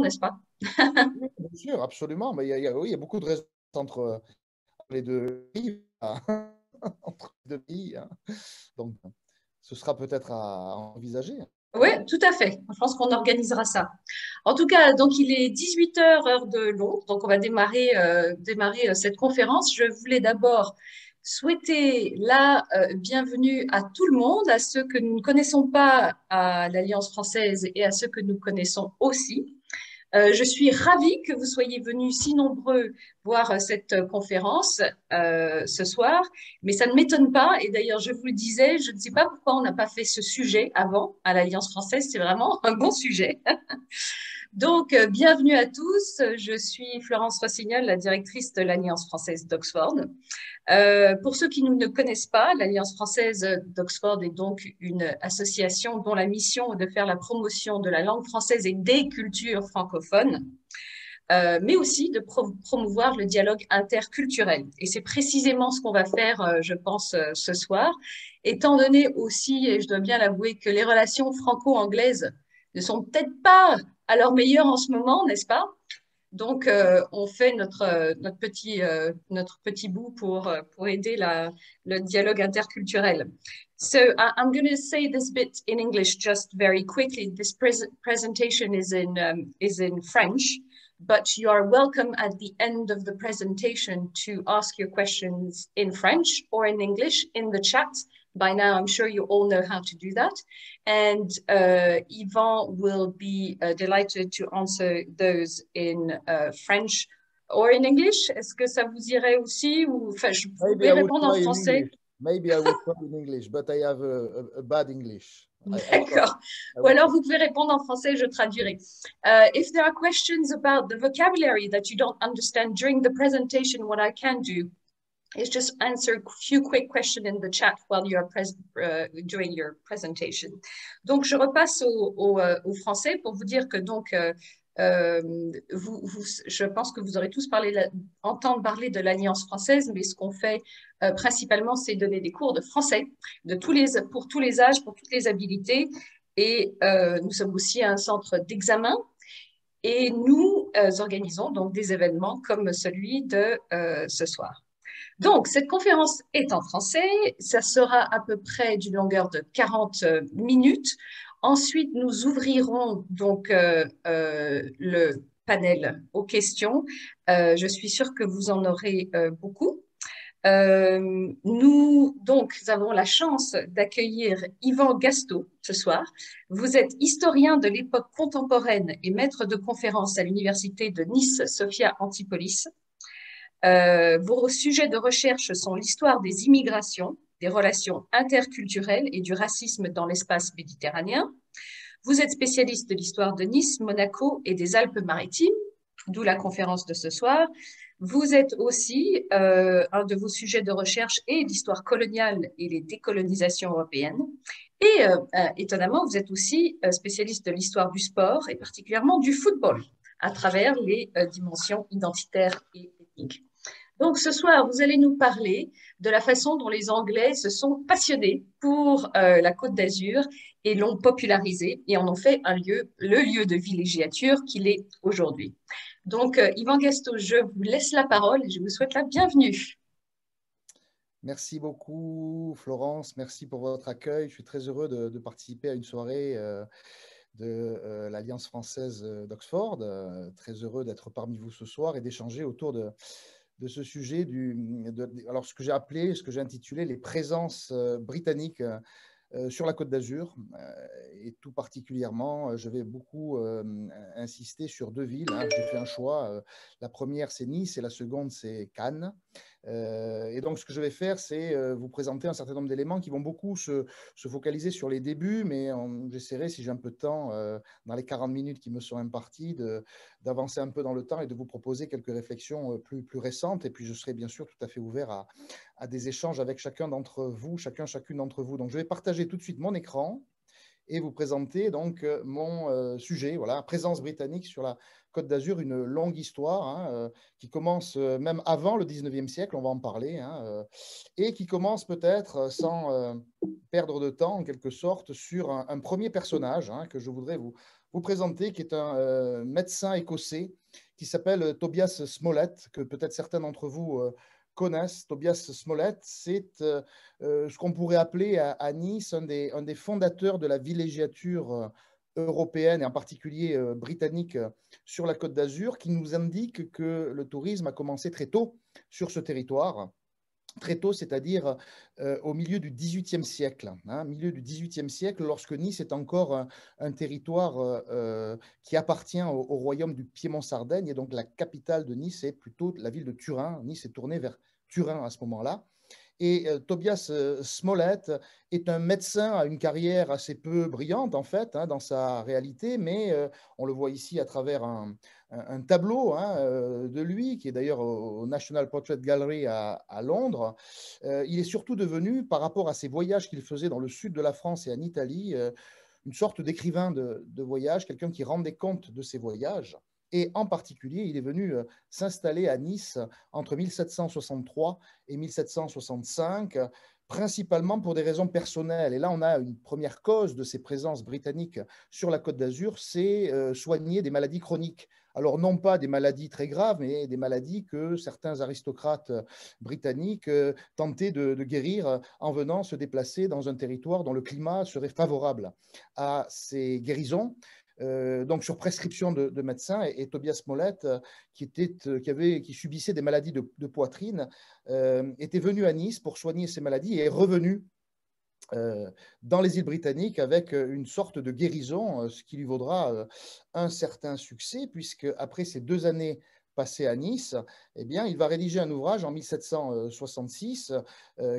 n'est-ce pas? Oui, bien sûr, absolument. Mais oui, il y a beaucoup de raisons entre les deux pays, entre les deux pays, hein. Donc, ce sera peut-être à envisager. Oui, tout à fait. Je pense qu'on organisera ça. En tout cas, donc il est 18 heures heure de Londres, donc on va démarrer cette conférence. Je voulais d'abord souhaiter la bienvenue à tout le monde, à ceux que nous ne connaissons pas à l'Alliance française et à ceux que nous connaissons aussi. Je suis ravie que vous soyez venus si nombreux voir cette conférence ce soir, mais ça ne m'étonne pas. Et d'ailleurs, je vous le disais, je ne sais pas pourquoi on n'a pas fait ce sujet avant à l'Alliance française. C'est vraiment un bon sujet. Donc, bienvenue à tous. Je suis Florence Rossignol, la directrice de l'Alliance française d'Oxford. Pour ceux qui ne connaissent pas, l'Alliance française d'Oxford est donc une association dont la mission est de faire la promotion de la langue française et des cultures francophones, mais aussi de promouvoir le dialogue interculturel. Et c'est précisément ce qu'on va faire, je pense, ce soir, étant donné aussi, et je dois bien l'avouer, que les relations franco-anglaises ne sont peut-être pas à leur meilleur en ce moment, n'est-ce pas? Donc, on fait notre petit bout pour aider le dialogue interculturel. So, I'm going to say this bit in English just very quickly. This presentation is in French, but you are welcome at the end of the presentation to ask your questions in French or in English in the chat. By now, I'm sure you all know how to do that. And Yvan will be delighted to answer those in French or in English. Est-ce que ça vous irait aussi? Ou, enfin, vous Maybe pouvez I will répondre en try in français. English. Maybe I will try in English, but I have a bad English. D'accord. Ou alors, vous pouvez répondre en français, je traduirai. If there are questions about the vocabulary that you don't understand during the presentation, what I can do is just answer a few quick questions in the chat while you are doing your presentation. Donc, je repasse au français pour vous dire que donc, je pense que vous aurez tous entendu parler de l'Alliance française, mais ce qu'on fait principalement, c'est donner des cours de français pour tous les âges, pour toutes les habilités. Et nous sommes aussi un centre d'examen. Et nous organisons donc des événements comme celui de ce soir. Donc, cette conférence est en français. Ça sera à peu près d'une longueur de 40 minutes. Ensuite, nous ouvrirons donc le panel aux questions. Je suis sûre que vous en aurez beaucoup. Nous avons la chance d'accueillir Yvan Gastaut ce soir. Vous êtes historien de l'époque contemporaine et maître de conférences à l'université de Nice Sophia Antipolis. Vos sujets de recherche sont l'histoire des immigrations, des relations interculturelles et du racisme dans l'espace méditerranéen. Vous êtes spécialiste de l'histoire de Nice, Monaco et des Alpes-Maritimes, d'où la conférence de ce soir. Vous êtes aussi, un de vos sujets de recherche est l'histoire coloniale et les décolonisations européennes. Et étonnamment, vous êtes aussi spécialiste de l'histoire du sport et particulièrement du football à travers les dimensions identitaires et ethniques. Donc ce soir, vous allez nous parler de la façon dont les Anglais se sont passionnés pour la Côte d'Azur et l'ont popularisé et en ont fait le lieu de villégiature qu'il est aujourd'hui. Donc, Yvan Gastaut, je vous laisse la parole et je vous souhaite la bienvenue. Merci beaucoup, Florence. Merci pour votre accueil. Je suis très heureux de participer à une soirée de l'Alliance française d'Oxford. Très heureux d'être parmi vous ce soir et d'échanger autour de ce sujet alors ce que j'ai appelé, ce que j'ai intitulé les présences britanniques sur la Côte d'Azur, et tout particulièrement, je vais beaucoup insister sur deux villes. J'ai fait un choix. La première, c'est Nice et la seconde, c'est Cannes. Et donc, ce que je vais faire, c'est vous présenter un certain nombre d'éléments qui vont beaucoup se focaliser sur les débuts, mais j'essaierai, si j'ai un peu de temps, dans les 40 minutes qui me sont imparties, d'avancer un peu dans le temps et de vous proposer quelques réflexions plus récentes. Et puis, je serai bien sûr tout à fait ouvert à des échanges avec chacune d'entre vous. Donc, je vais partager tout de suite mon écran et vous présenter donc mon sujet, voilà, présence britannique sur la Côte d'Azur, une longue histoire qui commence même avant le 19e siècle, on va en parler, et qui commence peut-être sans perdre de temps en quelque sorte sur un premier personnage que je voudrais vous vous présenter, qui est un médecin écossais qui s'appelle Tobias Smollett, que peut-être certains d'entre vous connaissent. Tobias Smollett, c'est ce qu'on pourrait appeler à Nice un des fondateurs de la villégiature européenne et en particulier britannique sur la Côte d'Azur, qui nous indique que le tourisme a commencé très tôt sur ce territoire. Très tôt, c'est-à-dire au milieu du XVIIIe siècle. Hein, milieu du XVIIIe siècle, lorsque Nice est encore un territoire qui appartient au royaume du Piémont-Sardaigne, et donc la capitale de Nice est plutôt la ville de Turin. Nice est tournée vers Turin à ce moment-là. Et Tobias Smollett est un médecin à une carrière assez peu brillante, en fait, hein, dans sa réalité, mais on le voit ici à travers un tableau hein, de lui, qui est d'ailleurs au National Portrait Gallery à Londres. Il est surtout devenu, par rapport à ses voyages qu'il faisait dans le sud de la France et en Italie, une sorte d'écrivain de voyage, quelqu'un qui rendait compte de ses voyages. Et en particulier, il est venu s'installer à Nice entre 1763 et 1765, principalement pour des raisons personnelles. Et là, on a une première cause de ces présences britanniques sur la Côte d'Azur, c'est soigner des maladies chroniques. Alors, non pas des maladies très graves, mais des maladies que certains aristocrates britanniques tentaient de guérir en venant se déplacer dans un territoire dont le climat serait favorable à ces guérisons. Donc sur prescription de médecins, et Tobias Smollett, qui subissait des maladies de poitrine, était venu à Nice pour soigner ces maladies et est revenu dans les îles britanniques avec une sorte de guérison, ce qui lui vaudra un certain succès, puisque après ces 2 années passées à Nice, eh bien, il va rédiger un ouvrage en 1766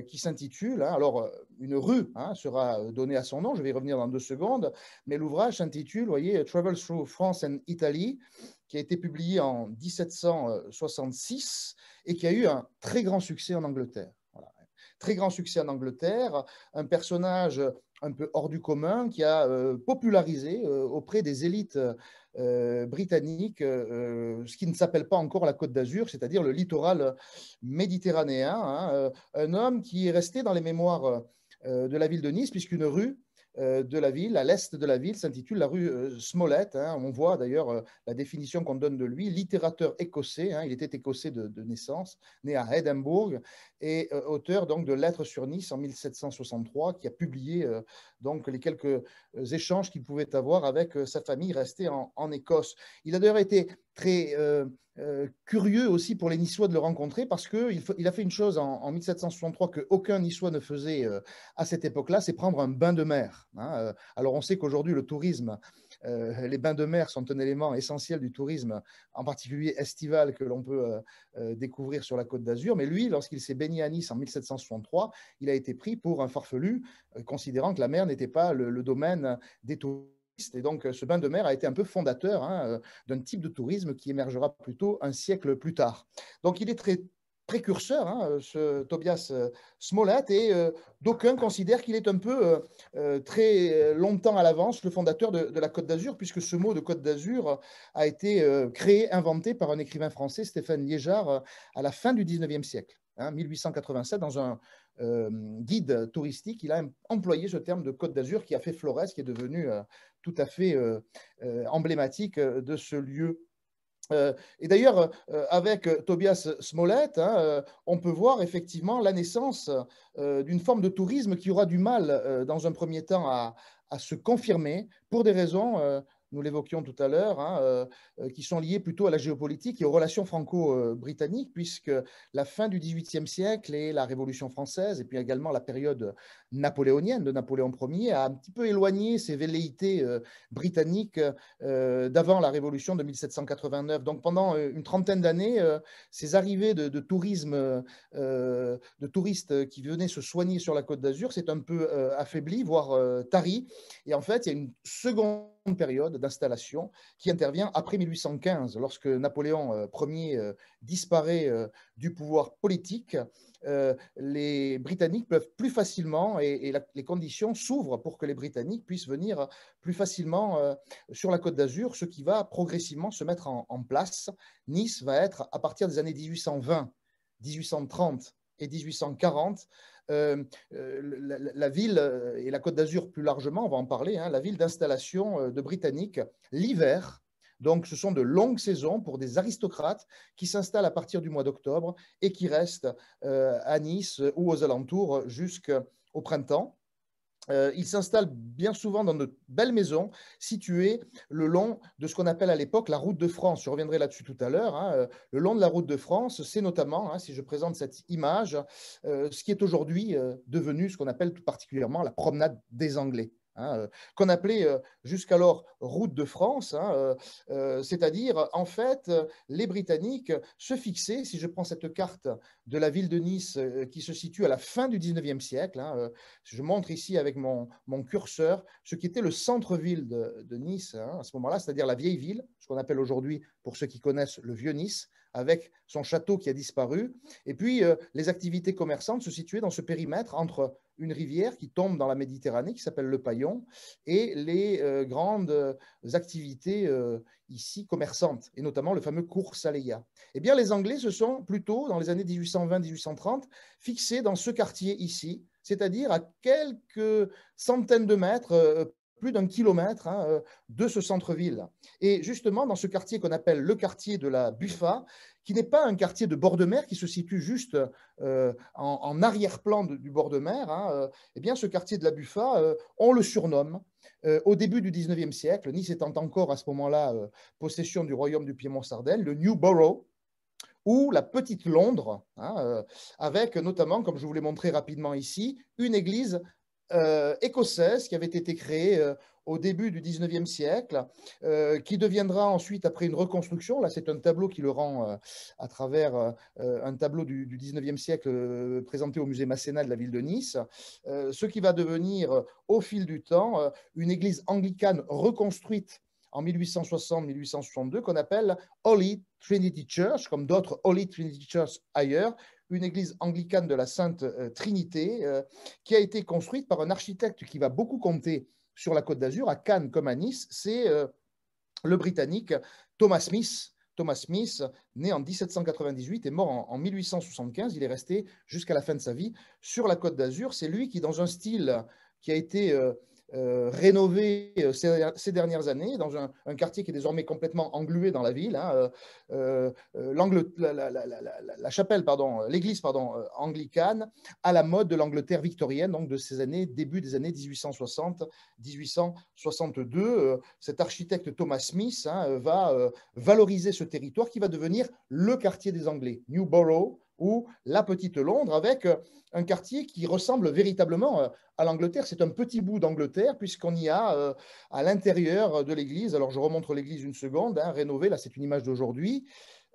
qui s'intitule, hein, alors une rue hein, sera donnée à son nom, je vais y revenir dans 2 secondes, mais l'ouvrage s'intitule, vous voyez, Travel Through France and Italy, qui a été publié en 1766 et qui a eu un très grand succès en Angleterre. Voilà. Très grand succès en Angleterre, un personnage un peu hors du commun qui a popularisé auprès des élites britanniques ce qui ne s'appelle pas encore la Côte d'Azur, c'est-à-dire le littoral méditerranéen. Hein, un homme qui est resté dans les mémoires de la ville de Nice, puisqu'une rue de la ville, à l'est de la ville, s'intitule la rue Smollett. Hein. On voit d'ailleurs la définition qu'on donne de lui, littérateur écossais. Hein. Il était écossais de naissance, né à Édimbourg, et auteur donc de Lettres sur Nice en 1763, qui a publié donc les quelques échanges qu'il pouvait avoir avec sa famille restée en Écosse. Il a d'ailleurs été très curieux aussi pour les Niçois de le rencontrer, parce qu'il a fait une chose en 1763 qu'aucun Niçois ne faisait à cette époque-là, c'est prendre un bain de mer. Hein. Alors on sait qu'aujourd'hui le tourisme, les bains de mer sont un élément essentiel du tourisme, en particulier estival, que l'on peut découvrir sur la Côte d'Azur. Mais lui, lorsqu'il s'est baigné à Nice en 1763, il a été pris pour un farfelu, considérant que la mer n'était pas le domaine des touristes. Et donc, ce bain de mer a été un peu fondateur hein, d'un type de tourisme qui émergera plutôt un siècle plus tard. Donc, il est très précurseur, hein, ce Tobias Smollett, et d'aucuns considèrent qu'il est un peu très longtemps à l'avance le fondateur de la Côte d'Azur, puisque ce mot de Côte d'Azur a été créé, inventé par un écrivain français, Stéphane Liégeard, à la fin du 19e siècle, hein, 1887, dans un guide touristique. Il a employé ce terme de Côte d'Azur qui a fait florès, qui est devenu tout à fait emblématique de ce lieu. Et d'ailleurs, avec Tobias Smollett, hein, on peut voir effectivement la naissance d'une forme de tourisme qui aura du mal, dans un premier temps, à se confirmer pour des raisons, nous l'évoquions tout à l'heure, hein, qui sont liées plutôt à la géopolitique et aux relations franco-britanniques, puisque la fin du XVIIIe siècle et la Révolution française, et puis également la période napoléonienne de Napoléon Ier, a un petit peu éloigné ces velléités britanniques d'avant la Révolution de 1789. Donc pendant une trentaine d'années, ces arrivées de tourisme, de touristes qui venaient se soigner sur la Côte d'Azur, s'est un peu affaibli, voire tari. Et en fait, il y a une seconde période d'installation qui intervient après 1815, lorsque Napoléon Ier disparaît du pouvoir politique. Les Britanniques peuvent plus facilement, et les conditions s'ouvrent pour que les Britanniques puissent venir plus facilement sur la Côte d'Azur, ce qui va progressivement se mettre en place. Nice va être, à partir des années 1820, 1830 et 1840, la ville et la Côte d'Azur plus largement, on va en parler, hein, la ville d'installation de Britanniques l'hiver. Donc, ce sont de longues saisons pour des aristocrates qui s'installent à partir du mois d'octobre et qui restent à Nice ou aux alentours jusqu'au printemps. Ils s'installent bien souvent dans de belles maisons situées le long de ce qu'on appelle à l'époque la route de France. Je reviendrai là-dessus tout à l'heure, hein. Le long de la route de France, c'est notamment, hein, si je présente cette image, ce qui est aujourd'hui devenu ce qu'on appelle tout particulièrement la promenade des Anglais. Hein, qu'on appelait jusqu'alors route de France, hein, c'est-à-dire en fait les Britanniques se fixaient, si je prends cette carte de la ville de Nice qui se situe à la fin du 19e siècle, hein, je montre ici avec mon curseur ce qui était le centre-ville de Nice hein, à ce moment-là, c'est-à-dire la vieille ville, ce qu'on appelle aujourd'hui, pour ceux qui connaissent, le vieux Nice, avec son château qui a disparu. Et puis, les activités commerçantes se situaient dans ce périmètre entre une rivière qui tombe dans la Méditerranée, qui s'appelle le Paillon, et les grandes activités ici commerçantes, et notamment le fameux cours Saléya. Eh bien, les Anglais se sont plutôt, dans les années 1820-1830, fixés dans ce quartier ici, c'est-à-dire à quelques centaines de mètres, plus d'un kilomètre hein, de ce centre-ville. Et justement, dans ce quartier qu'on appelle le quartier de la Buffa, qui n'est pas un quartier de bord de mer, qui se situe juste en arrière-plan du bord de mer, hein, eh bien, ce quartier de la Buffa, on le surnomme, au début du 19e siècle, Nice étant encore à ce moment-là possession du royaume du Piémont-Sardaigne, le New Borough, ou la Petite Londres, hein, avec notamment, comme je vous l'ai montré rapidement ici, une église écossaise qui avait été créée au début du 19e siècle, qui deviendra ensuite, après une reconstruction, là c'est un tableau qui le rend à travers un tableau du 19e siècle présenté au musée Masséna de la ville de Nice, ce qui va devenir au fil du temps une église anglicane reconstruite en 1860-1862 qu'on appelle Holy Trinity Church, comme d'autres Holy Trinity Church ailleurs, une église anglicane de la Sainte Trinité qui a été construite par un architecte qui va beaucoup compter sur la Côte d'Azur, à Cannes comme à Nice, c'est le Britannique Thomas Smith. Thomas Smith, né en 1798 et mort en 1875, il est resté jusqu'à la fin de sa vie sur la Côte d'Azur. C'est lui qui, dans un style qui a été rénové ces dernières années, dans un quartier qui est désormais complètement englué dans la ville. Hein, la chapelle, pardon, l'église anglicane, à la mode de l'Angleterre victorienne, donc de ces années, début des années 1860-1862. Cet architecte Thomas Smith hein, va valoriser ce territoire qui va devenir le quartier des Anglais, New Borough, ou la Petite Londres, avec un quartier qui ressemble véritablement à l'Angleterre. C'est un petit bout d'Angleterre, puisqu'on y a à l'intérieur de l'église, alors je remontre l'église une seconde, hein, rénovée, là c'est une image d'aujourd'hui,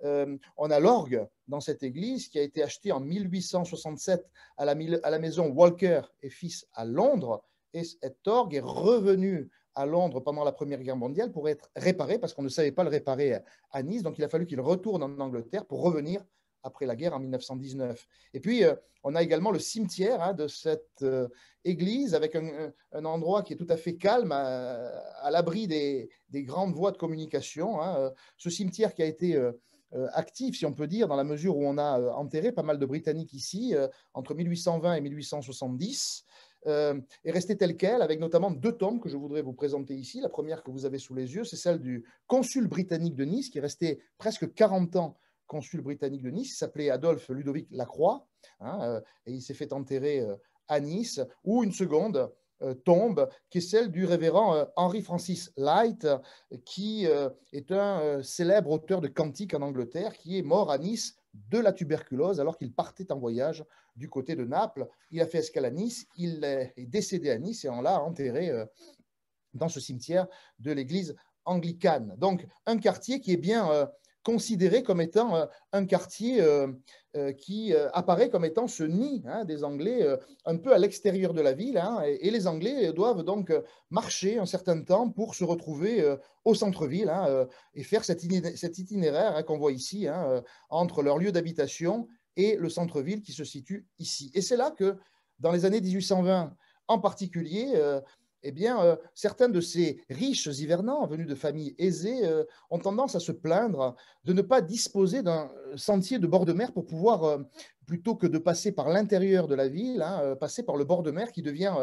on a l'orgue dans cette église qui a été achetée en 1867 à la maison Walker et Fils à Londres, et cet orgue est revenu à Londres pendant la Première Guerre mondiale pour être réparé, parce qu'on ne savait pas le réparer à Nice, donc il a fallu qu'il retourne en Angleterre pour revenir après la guerre en 1919. Et puis, on a également le cimetière hein, de cette église, avec un endroit qui est tout à fait calme, à l'abri des grandes voies de communication. Hein. Ce cimetière qui a été actif, si on peut dire, dans la mesure où on a enterré pas mal de Britanniques ici, entre 1820 et 1870, est resté tel quel, avec notamment deux tombes que je voudrais vous présenter ici. La première que vous avez sous les yeux, c'est celle du consul britannique de Nice, qui est resté presque 40 ans consul britannique de Nice, il s'appelait Adolphe Ludovic Lacroix, hein, et il s'est fait enterrer à Nice, ou une seconde tombe, qui est celle du révérend Henry Francis Light, qui est un célèbre auteur de cantiques en Angleterre, qui est mort à Nice de la tuberculose alors qu'il partait en voyage du côté de Naples. Il a fait escale à Nice, il est décédé à Nice et on l'a enterré dans ce cimetière de l'église anglicane. Donc, un quartier qui est bien considéré comme étant un quartier qui apparaît comme étant ce nid hein, des Anglais un peu à l'extérieur de la ville. Hein, et les Anglais doivent donc marcher un certain temps pour se retrouver au centre-ville hein, et faire cet itinéraire hein, qu'on voit ici hein, entre leur lieu d'habitation et le centre-ville qui se situe ici. Et c'est là que, dans les années 1820 en particulier, eh bien, certains de ces riches hivernants venus de familles aisées ont tendance à se plaindre de ne pas disposer d'un sentier de bord de mer pour pouvoir plutôt que de passer par l'intérieur de la ville, passer par le bord de mer qui devient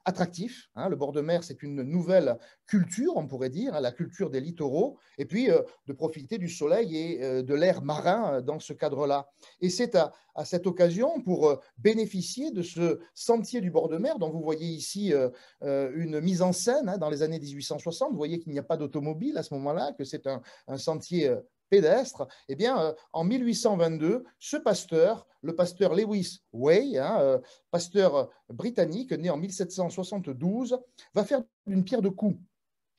attractif. Le bord de mer, c'est une nouvelle culture, on pourrait dire, la culture des littoraux, et puis de profiter du soleil et de l'air marin dans ce cadre-là. Et c'est à cette occasion, pour bénéficier de ce sentier du bord de mer, dont vous voyez ici une mise en scène dans les années 1860, vous voyez qu'il n'y a pas d'automobile à ce moment-là, que c'est un sentier pédestre, eh bien, en 1822, ce pasteur, le pasteur Lewis Way, pasteur britannique, né en 1772, va faire d'une pierre deux coups.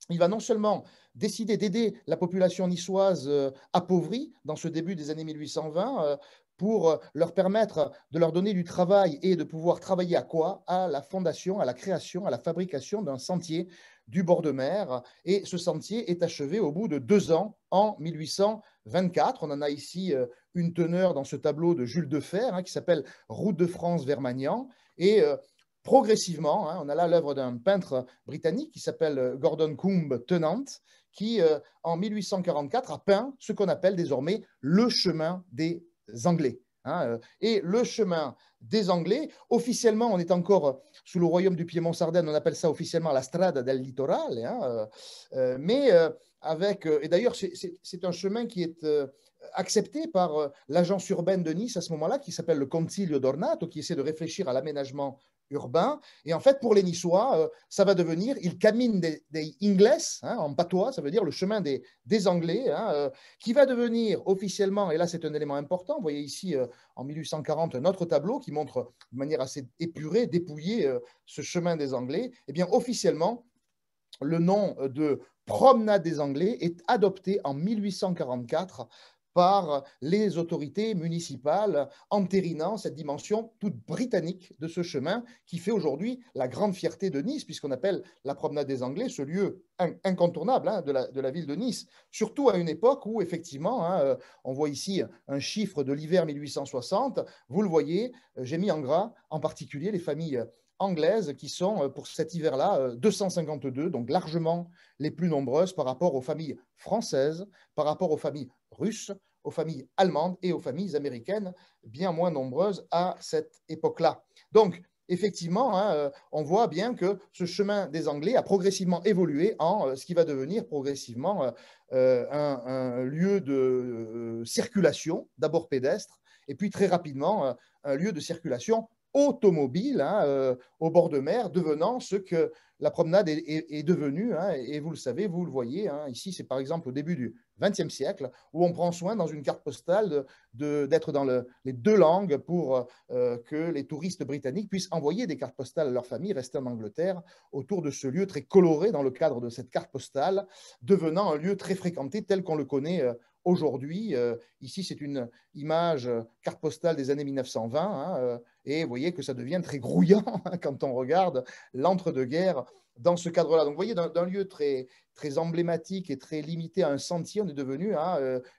Il va non seulement décider d'aider la population niçoise appauvrie dans ce début des années 1820 pour leur permettre de leur donner du travail et de pouvoir travailler à quoi? À la fondation, à la création, à la fabrication d'un sentier du bord de mer. Et ce sentier est achevé au bout de 2 ans, en 1824. On en a ici une teneur dans ce tableau de Jules Defer qui s'appelle Route de France vers Magnan. Et progressivement, on a là l'œuvre d'un peintre britannique qui s'appelle Gordon Combe Tennant, qui en 1844 a peint ce qu'on appelle désormais le chemin des Anglais. Et le chemin des Anglais, officiellement, on est encore sous le royaume du Piémont-Sardaigne, on appelle ça officiellement la Strada del Litorale, mais avec, et d'ailleurs, c'est un chemin qui est accepté par l'agence urbaine de Nice à ce moment-là, qui s'appelle le Concilio d'Ornato, qui essaie de réfléchir à l'aménagement urbain. Et en fait, pour les Niçois, ça va devenir il camine des Ingles, en patois, ça veut dire le chemin des Anglais, qui va devenir officiellement, et là c'est un élément important, vous voyez ici en 1840 un autre tableau qui montre de manière assez épurée, dépouillée, ce chemin des Anglais. Eh bien, officiellement, le nom de Promenade des Anglais est adopté en 1844 par les autorités municipales, entérinant cette dimension toute britannique de ce chemin qui fait aujourd'hui la grande fierté de Nice, puisqu'on appelle la Promenade des Anglais ce lieu incontournable de la ville de Nice, surtout à une époque où, effectivement, on voit ici un chiffre de l'hiver 1860, vous le voyez, j'ai mis en gras, en particulier les familles anglaises qui sont pour cet hiver-là 252, donc largement les plus nombreuses par rapport aux familles françaises, par rapport aux familles russes, aux familles allemandes et aux familles américaines, bien moins nombreuses à cette époque-là. Donc, effectivement, on voit bien que ce chemin des Anglais a progressivement évolué en ce qui va devenir progressivement un lieu de circulation, d'abord pédestre, et puis très rapidement un lieu de circulation automobile au bord de mer, devenant ce que la promenade est devenue. Et vous le savez, vous le voyez. Ici, c'est par exemple au début du XXe siècle, où on prend soin dans une carte postale d'être dans les deux langues pour que les touristes britanniques puissent envoyer des cartes postales à leur famille restée en Angleterre autour de ce lieu très coloré dans le cadre de cette carte postale, devenant un lieu très fréquenté tel qu'on le connaît aujourd'hui. Ici, c'est une image carte postale des années 1920, et vous voyez que ça devient très grouillant quand on regarde l'entre-deux-guerres dans ce cadre-là. Donc, vous voyez, d'un lieu très, très emblématique et très limité à un sentier, on est devenu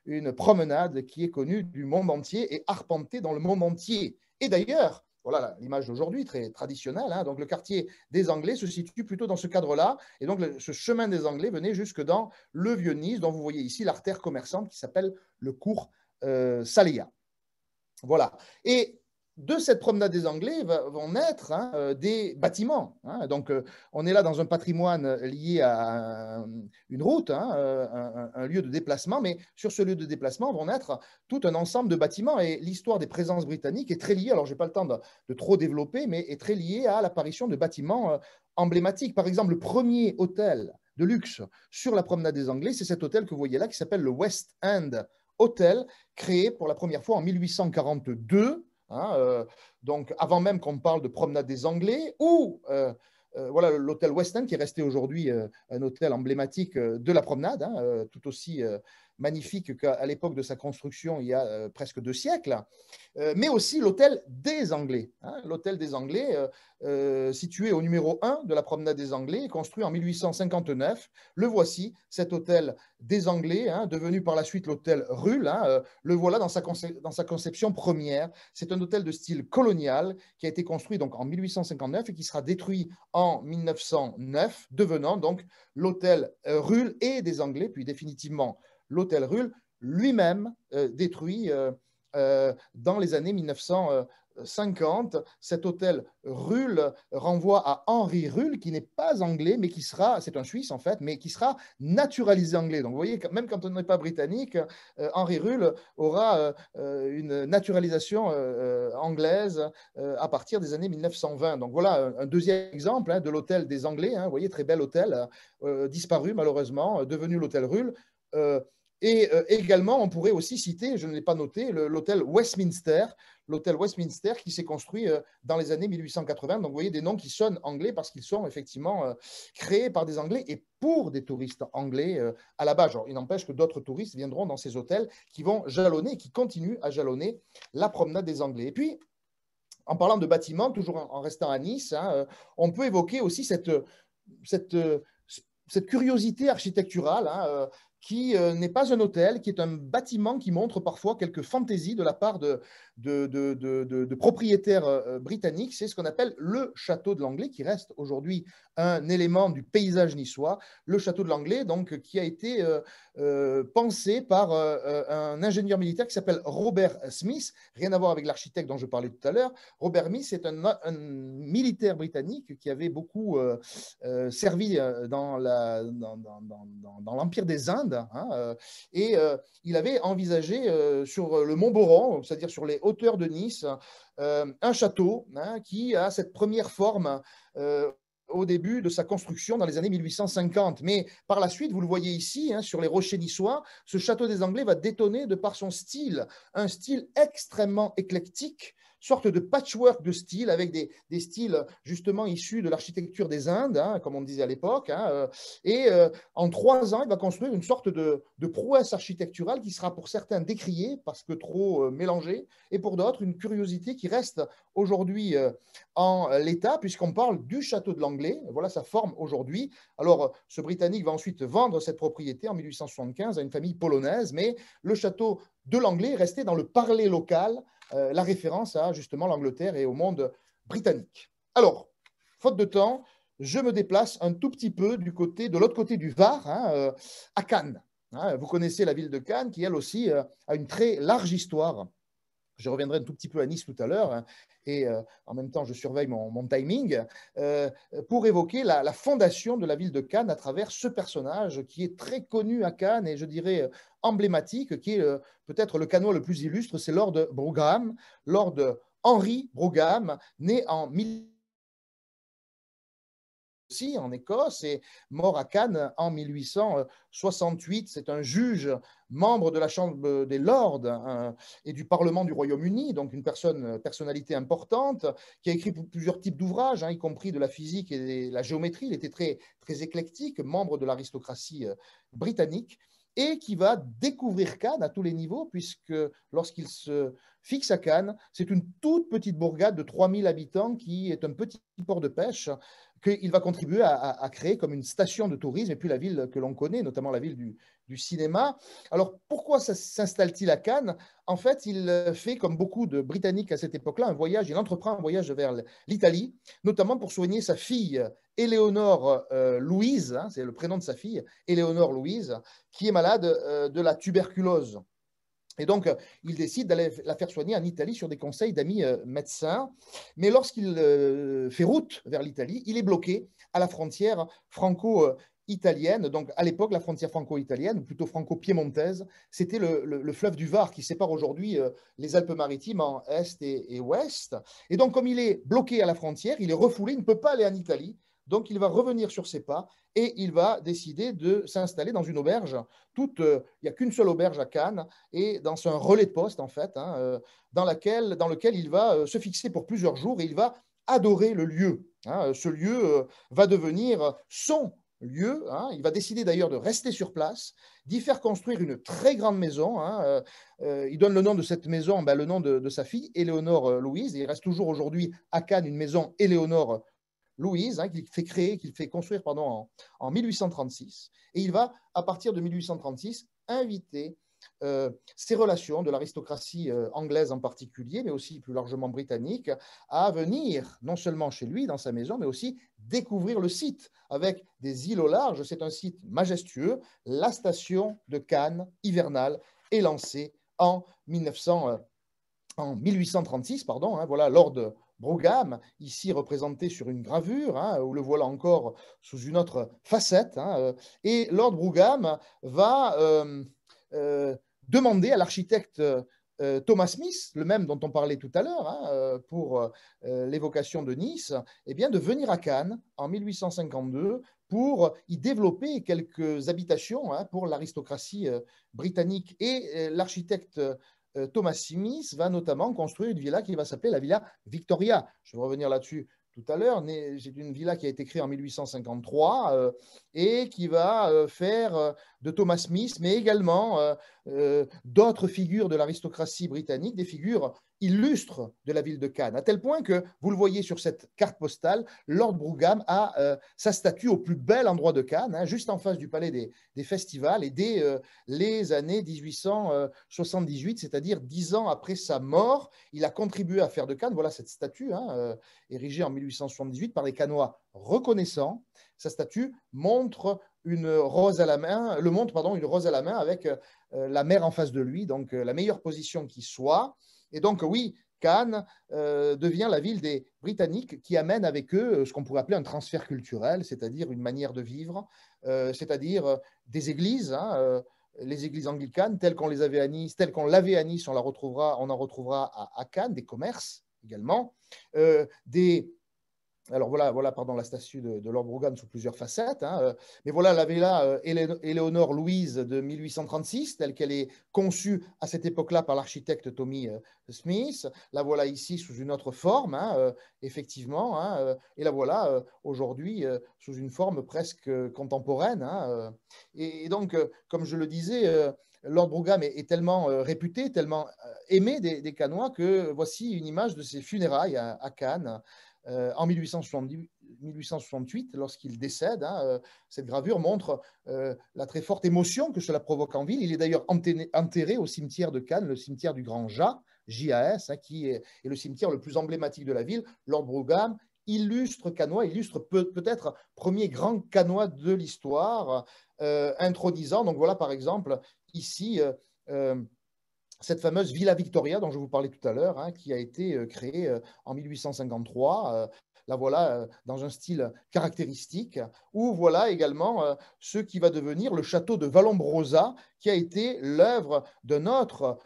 une promenade qui est connue du monde entier et arpentée dans le monde entier. Et d'ailleurs, voilà l'image d'aujourd'hui, très traditionnelle. Donc, le quartier des Anglais se situe plutôt dans ce cadre-là. Et donc, ce chemin des Anglais venait jusque dans le Vieux-Nice, dont vous voyez ici l'artère commerçante qui s'appelle le cours Saléa. Voilà. Et de cette promenade des Anglais vont naître des bâtiments. Donc, on est là dans un patrimoine lié à une route, un lieu de déplacement, mais sur ce lieu de déplacement vont naître tout un ensemble de bâtiments. Et l'histoire des présences britanniques est très liée, alors je n'ai pas le temps de trop développer, mais est très liée à l'apparition de bâtiments emblématiques. Par exemple, le premier hôtel de luxe sur la promenade des Anglais, c'est cet hôtel que vous voyez là qui s'appelle le West End Hotel, créé pour la première fois en 1842, donc avant même qu'on parle de promenade des Anglais, ou voilà l'hôtel West End qui est resté aujourd'hui un hôtel emblématique de la promenade, tout aussi magnifique qu'à l'époque de sa construction il y a presque 2 siècles, mais aussi l'hôtel des Anglais. L'hôtel des Anglais, situé au numéro 1 de la promenade des Anglais, construit en 1859. Le voici, cet hôtel des Anglais, devenu par la suite l'hôtel Ruhl. Le voilà dans sa conception première. C'est un hôtel de style colonial qui a été construit donc en 1859 et qui sera détruit en 1909, devenant donc l'hôtel Ruhl et des Anglais, puis définitivement l'hôtel Ruhl, lui-même détruit dans les années 1950. Cet hôtel Ruhl renvoie à Henri Ruhl, qui n'est pas anglais, mais qui sera, c'est un Suisse en fait, mais qui sera naturalisé anglais. Donc vous voyez, même quand on n'est pas britannique, Henri Ruhl aura une naturalisation anglaise à partir des années 1920. Donc voilà un deuxième exemple de l'hôtel des Anglais. Vous voyez, très bel hôtel, disparu malheureusement, devenu l'hôtel Ruhl. Et également, on pourrait aussi citer, je ne l'ai pas noté, l'hôtel Westminster qui s'est construit dans les années 1880. Donc, vous voyez des noms qui sonnent anglais parce qu'ils sont effectivement créés par des Anglais et pour des touristes anglais à la base. Alors, il n'empêche que d'autres touristes viendront dans ces hôtels qui vont jalonner, qui continuent à jalonner la promenade des Anglais. Et puis, en parlant de bâtiments, toujours en restant à Nice, on peut évoquer aussi cette curiosité architecturale qui n'est pas un hôtel, qui est un bâtiment qui montre parfois quelques fantaisies de la part de propriétaires britanniques. C'est ce qu'on appelle le château de l'Anglais, qui reste aujourd'hui un élément du paysage niçois. Le château de l'Anglais, donc, qui a été pensé par un ingénieur militaire qui s'appelle Robert Smith, rien à voir avec l'architecte dont je parlais tout à l'heure. Robert Smith est un militaire britannique qui avait beaucoup servi dans l'Empire des Indes. Il avait envisagé sur le Mont Boron, c'est-à-dire sur les hauteurs de Nice, un château qui a cette première forme au début de sa construction dans les années 1850. Mais par la suite, vous le voyez ici, sur les rochers niçois, ce château des Anglais va détonner de par son style, un style extrêmement éclectique, sorte de patchwork de style avec des styles justement issus de l'architecture des Indes, comme on disait à l'époque. En 3 ans, il va construire une sorte de prouesse architecturale qui sera pour certains décriée parce que trop mélangée, et pour d'autres une curiosité qui reste aujourd'hui en l'état, puisqu'on parle du château de l'Anglais. Voilà sa forme aujourd'hui. Alors, ce Britannique va ensuite vendre cette propriété en 1875 à une famille polonaise, mais le château de l'Anglais est resté dans le parler local, la référence à justement l'Angleterre et au monde britannique. Alors, faute de temps, je me déplace un tout petit peu de l'autre côté du Var, à Cannes. Vous connaissez la ville de Cannes qui, elle aussi, a une très large histoire. Je reviendrai un tout petit peu à Nice tout à l'heure, et en même temps, je surveille mon timing, pour évoquer la fondation de la ville de Cannes à travers ce personnage qui est très connu à Cannes et je dirais emblématique, qui est peut-être le Cannois le plus illustre, c'est Lord Brougham, Lord Henry Brougham, né en aussi en Écosse et mort à Cannes en 1868. C'est un juge, membre de la Chambre des Lords et du Parlement du Royaume-Uni, donc une personnalité importante, qui a écrit plusieurs types d'ouvrages, y compris de la physique et de la géométrie. Il était très, très éclectique, membre de l'aristocratie britannique, et qui va découvrir Cannes à tous les niveaux, puisque lorsqu'il se fixe à Cannes, c'est une toute petite bourgade de 3000 habitants qui est un petit port de pêche qu'il va contribuer à créer comme une station de tourisme, et puis la ville que l'on connaît, notamment la ville du cinéma. Alors, pourquoi s'installe-t-il à Cannes? En fait, il fait, comme beaucoup de Britanniques à cette époque-là, il entreprend un voyage vers l'Italie, notamment pour soigner sa fille Éléonore Louise, c'est le prénom de sa fille, Éléonore Louise, qui est malade de la tuberculose. Et donc, il décide d'aller la faire soigner en Italie sur des conseils d'amis médecins. Mais lorsqu'il fait route vers l'Italie, il est bloqué à la frontière franco-italienne. Donc, à l'époque, la frontière franco-italienne, ou plutôt franco-piémontaise, c'était le fleuve du Var qui sépare aujourd'hui les Alpes-Maritimes en est et ouest. Et donc, comme il est bloqué à la frontière, il est refoulé, il ne peut pas aller en Italie. Donc, il va revenir sur ses pas et il va décider de s'installer dans une auberge. Il n'y a qu'une seule auberge à Cannes et dans un relais de poste, en fait, dans lequel il va se fixer pour plusieurs jours et il va adorer le lieu. Ce lieu va devenir son lieu. Il va décider d'ailleurs de rester sur place, d'y faire construire une très grande maison. Il donne le nom de cette maison, le nom de sa fille, Éléonore Louise. Il reste toujours aujourd'hui à Cannes une maison Éléonore Louise, qu'il fait construire en 1836. Et il va, à partir de 1836, inviter ces relations de l'aristocratie anglaise en particulier, mais aussi plus largement britannique, à venir non seulement chez lui, dans sa maison, mais aussi découvrir le site avec des îles au large. C'est un site majestueux. La station de Cannes hivernale est lancée en 1936. en 1836, pardon, hein, voilà Lord Brougham, ici représenté sur une gravure, hein, où le voilà encore sous une autre facette. Hein, et Lord Brougham va demander à l'architecte Thomas Smith, le même dont on parlait tout à l'heure, hein, pour l'évocation de Nice, eh bien, de venir à Cannes en 1852 pour y développer quelques habitations, hein, pour l'aristocratie britannique. Et l'architecte Thomas Smith va notamment construire une villa qui va s'appeler la Villa Victoria. Je vais revenir là-dessus tout à l'heure. C'est une villa qui a été créée en 1853 et qui va faire de Thomas Smith, mais également d'autres figures de l'aristocratie britannique, des figures illustres de la ville de Cannes, à tel point que, vous le voyez sur cette carte postale, Lord Brougham a sa statue au plus bel endroit de Cannes, hein, juste en face du palais des festivals, et dès les années 1878, c'est-à-dire 10 ans après sa mort, il a contribué à faire de Cannes, voilà cette statue, hein, érigée en 1878 par les Cannois reconnaissants. Sa statue montre une rose à la main, le montre, pardon, une rose à la main avec la mer en face de lui, donc la meilleure position qui soit. Et donc, oui, Cannes devient la ville des Britanniques qui amène avec eux ce qu'on pourrait appeler un transfert culturel, c'est-à-dire une manière de vivre, c'est-à-dire des églises, hein, les églises anglicanes telles qu'on les avait à Nice, telles qu'on l'avait à Nice, on en retrouvera à Cannes, des commerces également, alors voilà, pardon, la statue de Lord Brougham sous plusieurs facettes. Hein, mais voilà la villa Éléonore Louise de 1836, telle qu'elle est conçue à cette époque-là par l'architecte Tommy Smith. La voilà ici sous une autre forme, hein, effectivement. Hein, et la voilà aujourd'hui sous une forme presque contemporaine. Hein, et donc, comme je le disais, Lord Brougham est tellement réputé, tellement aimé des Cannois que voici une image de ses funérailles à Cannes en 1868, lorsqu'il décède. Hein, cette gravure montre la très forte émotion que cela provoque en ville. Il est d'ailleurs enterré au cimetière de Cannes, le cimetière du Grand Jas, JAS, hein, qui est le cimetière le plus emblématique de la ville. Lord Brougham, illustre Cannois, illustre peut-être premier grand Cannois de l'histoire, intronisant, donc voilà par exemple, ici, cette fameuse Villa Victoria dont je vous parlais tout à l'heure, hein, qui a été créée en 1853. La voilà dans un style caractéristique, ou voilà également ce qui va devenir le château de Vallombrosa, qui a été l'œuvre d'un autre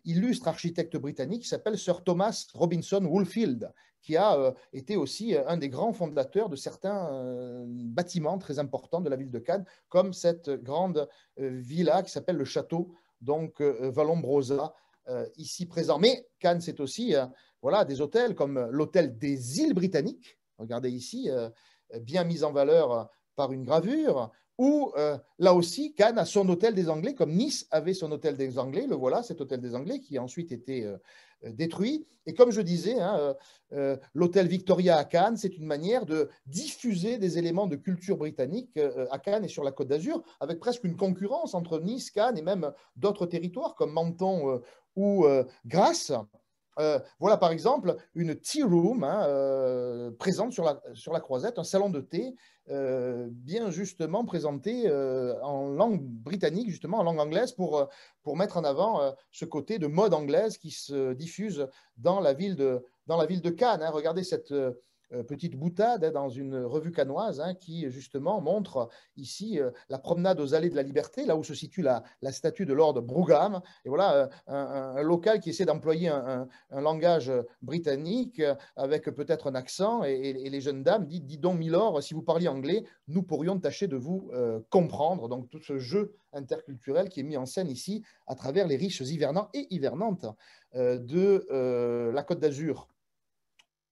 illustre architecte britannique qui s'appelle Sir Thomas Robinson Woolfield, qui a été aussi un des grands fondateurs de certains bâtiments très importants de la ville de Cannes, comme cette grande villa qui s'appelle le château donc Vallombrosa, ici présent. Mais Cannes, c'est aussi voilà, des hôtels comme l'hôtel des îles Britanniques, regardez ici, bien mis en valeur par une gravure, ou là aussi, Cannes a son hôtel des Anglais, comme Nice avait son hôtel des Anglais, le voilà, cet hôtel des Anglais qui a ensuite été détruit. Et comme je disais, hein, l'hôtel Victoria à Cannes, c'est une manière de diffuser des éléments de culture britannique à Cannes et sur la Côte d'Azur, avec presque une concurrence entre Nice, Cannes et même d'autres territoires comme Menton ou Grasse. Voilà par exemple une tea room, hein, présente sur la croisette, un salon de thé bien justement présenté en langue britannique, justement en langue anglaise, pour mettre en avant ce côté de mode anglaise qui se diffuse dans la ville de Cannes. Hein. Regardez cette petite boutade, hein, dans une revue cannoise, hein, qui justement montre ici la promenade aux Allées de la Liberté, là où se situe la statue de Lord Brougham. Et voilà un local qui essaie d'employer un langage britannique avec peut-être un accent, et les jeunes dames disent: dis donc, Milord, si vous parliez anglais, nous pourrions tâcher de vous comprendre. Donc tout ce jeu interculturel qui est mis en scène ici à travers les riches hivernants et hivernantes de la Côte d'Azur.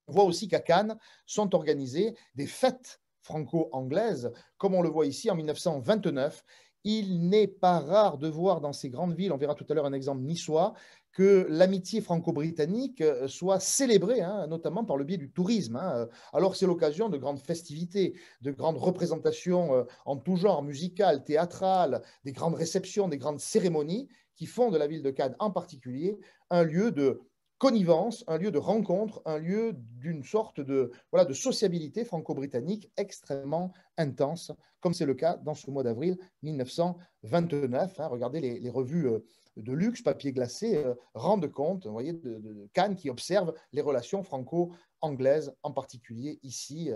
On voit aussi qu'à Cannes sont organisées des fêtes franco-anglaises, comme on le voit ici en 1929. Il n'est pas rare de voir dans ces grandes villes, on verra tout à l'heure un exemple niçois, que l'amitié franco-britannique soit célébrée, hein, notamment par le biais du tourisme. Hein. Alors c'est l'occasion de grandes festivités, de grandes représentations en tout genre, musicales, théâtrales, des grandes réceptions, des grandes cérémonies qui font de la ville de Cannes en particulier un lieu de connivence, un lieu de rencontre, un lieu d'une sorte de sociabilité franco-britannique extrêmement intense, comme c'est le cas dans ce mois d'avril 1929. Hein, regardez les revues de luxe, papier glacé, rendent compte, vous voyez, de Cannes qui observe les relations franco-anglaises, en particulier ici,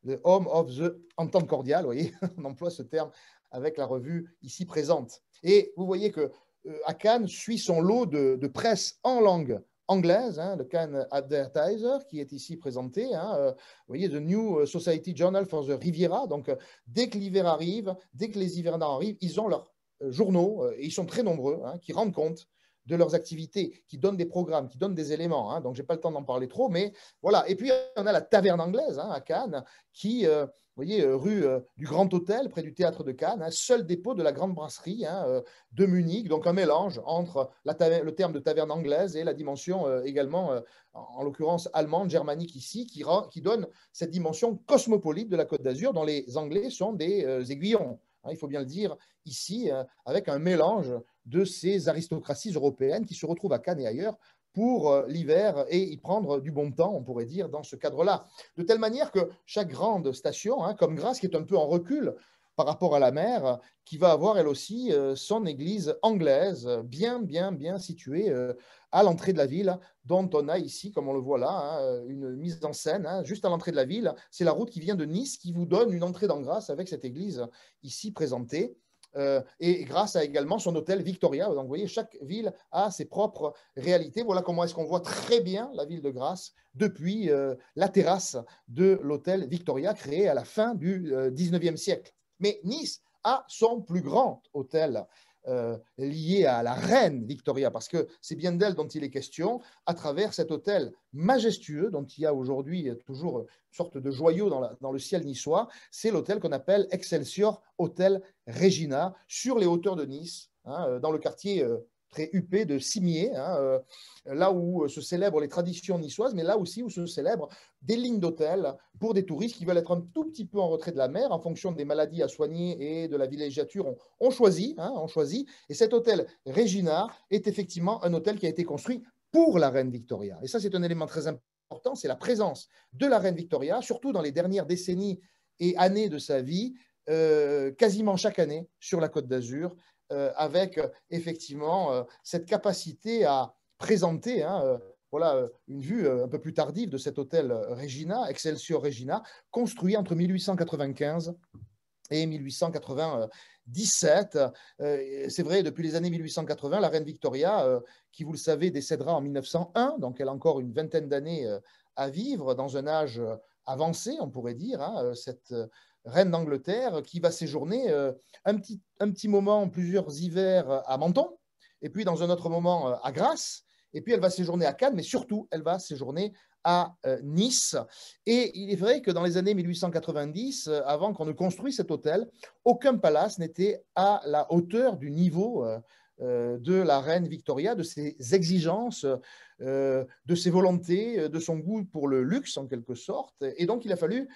le Home of the Entente cordiale, vous voyez, on emploie ce terme avec la revue ici présente. Et vous voyez que à Cannes suit son lot de presse en langue anglaise, hein, le Cannes Advertiser, qui est ici présenté. Hein, vous voyez, The New Society Journal for the Riviera. Donc, dès que l'hiver arrive, dès que les hivernants arrivent, ils ont leurs journaux, et ils sont très nombreux, hein, qui rendent compte de leurs activités, qui donnent des programmes, qui donnent des éléments. Hein, donc, je n'ai pas le temps d'en parler trop, mais voilà. Et puis, on a la taverne anglaise, hein, à Cannes, qui, vous voyez, rue du Grand Hôtel, près du théâtre de Cannes, hein, seul dépôt de la grande brasserie, hein, de Munich. Donc, un mélange entre le terme de taverne anglaise et la dimension également, en l'occurrence allemande, germanique ici, qui donne cette dimension cosmopolite de la Côte d'Azur, dont les Anglais sont des aiguillons. Hein, il faut bien le dire ici, avec un mélange de ces aristocraties européennes qui se retrouvent à Cannes et ailleurs pour l'hiver et y prendre du bon temps, on pourrait dire, dans ce cadre-là. De telle manière que chaque grande station, hein, comme Grasse, qui est un peu en recul par rapport à la mer, qui va avoir elle aussi son église anglaise, bien située à l'entrée de la ville, dont on a ici, comme on le voit là, hein, une mise en scène, hein, juste à l'entrée de la ville. C'est la route qui vient de Nice qui vous donne une entrée dans Grasse avec cette église ici présentée. Et Grasse a également son hôtel Victoria. Donc, vous voyez, chaque ville a ses propres réalités. Voilà comment est-ce qu'on voit très bien la ville de Grasse depuis la terrasse de l'hôtel Victoria, créé à la fin du 19e siècle. Mais Nice a son plus grand hôtel lié à la reine Victoria, parce que c'est bien d'elle dont il est question, à travers cet hôtel majestueux, dont il y a aujourd'hui toujours une sorte de joyau dans le ciel niçois. C'est l'hôtel qu'on appelle Excelsior Hôtel Regina, sur les hauteurs de Nice, hein, dans le quartier très huppé de Cimier, hein, là où se célèbrent les traditions niçoises, mais là aussi où se célèbrent des lignes d'hôtels pour des touristes qui veulent être un tout petit peu en retrait de la mer en fonction des maladies à soigner et de la villégiature. On choisit, hein, on choisit. Et cet hôtel Regina est effectivement un hôtel qui a été construit pour la reine Victoria. Et ça, c'est un élément très important, c'est la présence de la reine Victoria, surtout dans les dernières décennies et années de sa vie, quasiment chaque année sur la Côte d'Azur, avec effectivement cette capacité à présenter, hein, voilà, une vue un peu plus tardive de cet hôtel Regina, Excelsior Regina, construit entre 1895 et 1897. C'est vrai, depuis les années 1880, la reine Victoria, qui, vous le savez, décédera en 1901, donc elle a encore une vingtaine d'années à vivre dans un âge avancé, on pourrait dire, hein, cette reine d'Angleterre qui va séjourner un petit moment, plusieurs hivers à Menton, et puis dans un autre moment à Grasse, et puis elle va séjourner à Cannes, mais surtout, elle va séjourner à Nice. Et il est vrai que dans les années 1890, avant qu'on ne construise cet hôtel, aucun palace n'était à la hauteur du niveau de la reine Victoria, de ses exigences, de ses volontés, de son goût pour le luxe en quelque sorte. Et donc il a fallu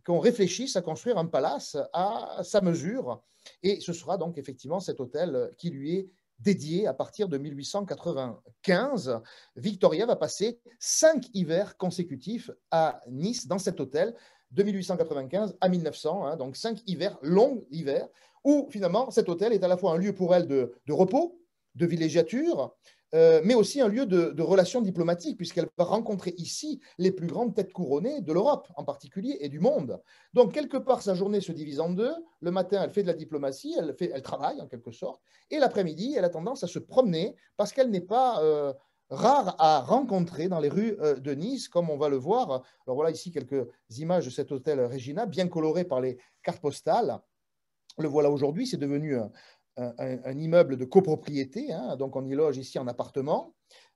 qu'on réfléchisse à construire un palace à sa mesure. Et ce sera donc effectivement cet hôtel qui lui est dédié à partir de 1895. Victoria va passer 5 hivers consécutifs à Nice, dans cet hôtel, de 1895 à 1900, hein, donc 5 hivers, longs hivers, où finalement cet hôtel est à la fois un lieu pour elle de repos, de villégiature, mais aussi un lieu de relations diplomatiques, puisqu'elle va rencontrer ici les plus grandes têtes couronnées de l'Europe en particulier et du monde. Donc, quelque part, sa journée se divise en deux. Le matin, elle fait de la diplomatie, elle travaille en quelque sorte, et l'après-midi, elle a tendance à se promener parce qu'elle n'est pas rare à rencontrer dans les rues de Nice, comme on va le voir. Alors voilà ici quelques images de cet hôtel Regina, bien coloré par les cartes postales. Le voilà aujourd'hui, c'est devenu un immeuble de copropriété, hein, donc on y loge ici en appartement.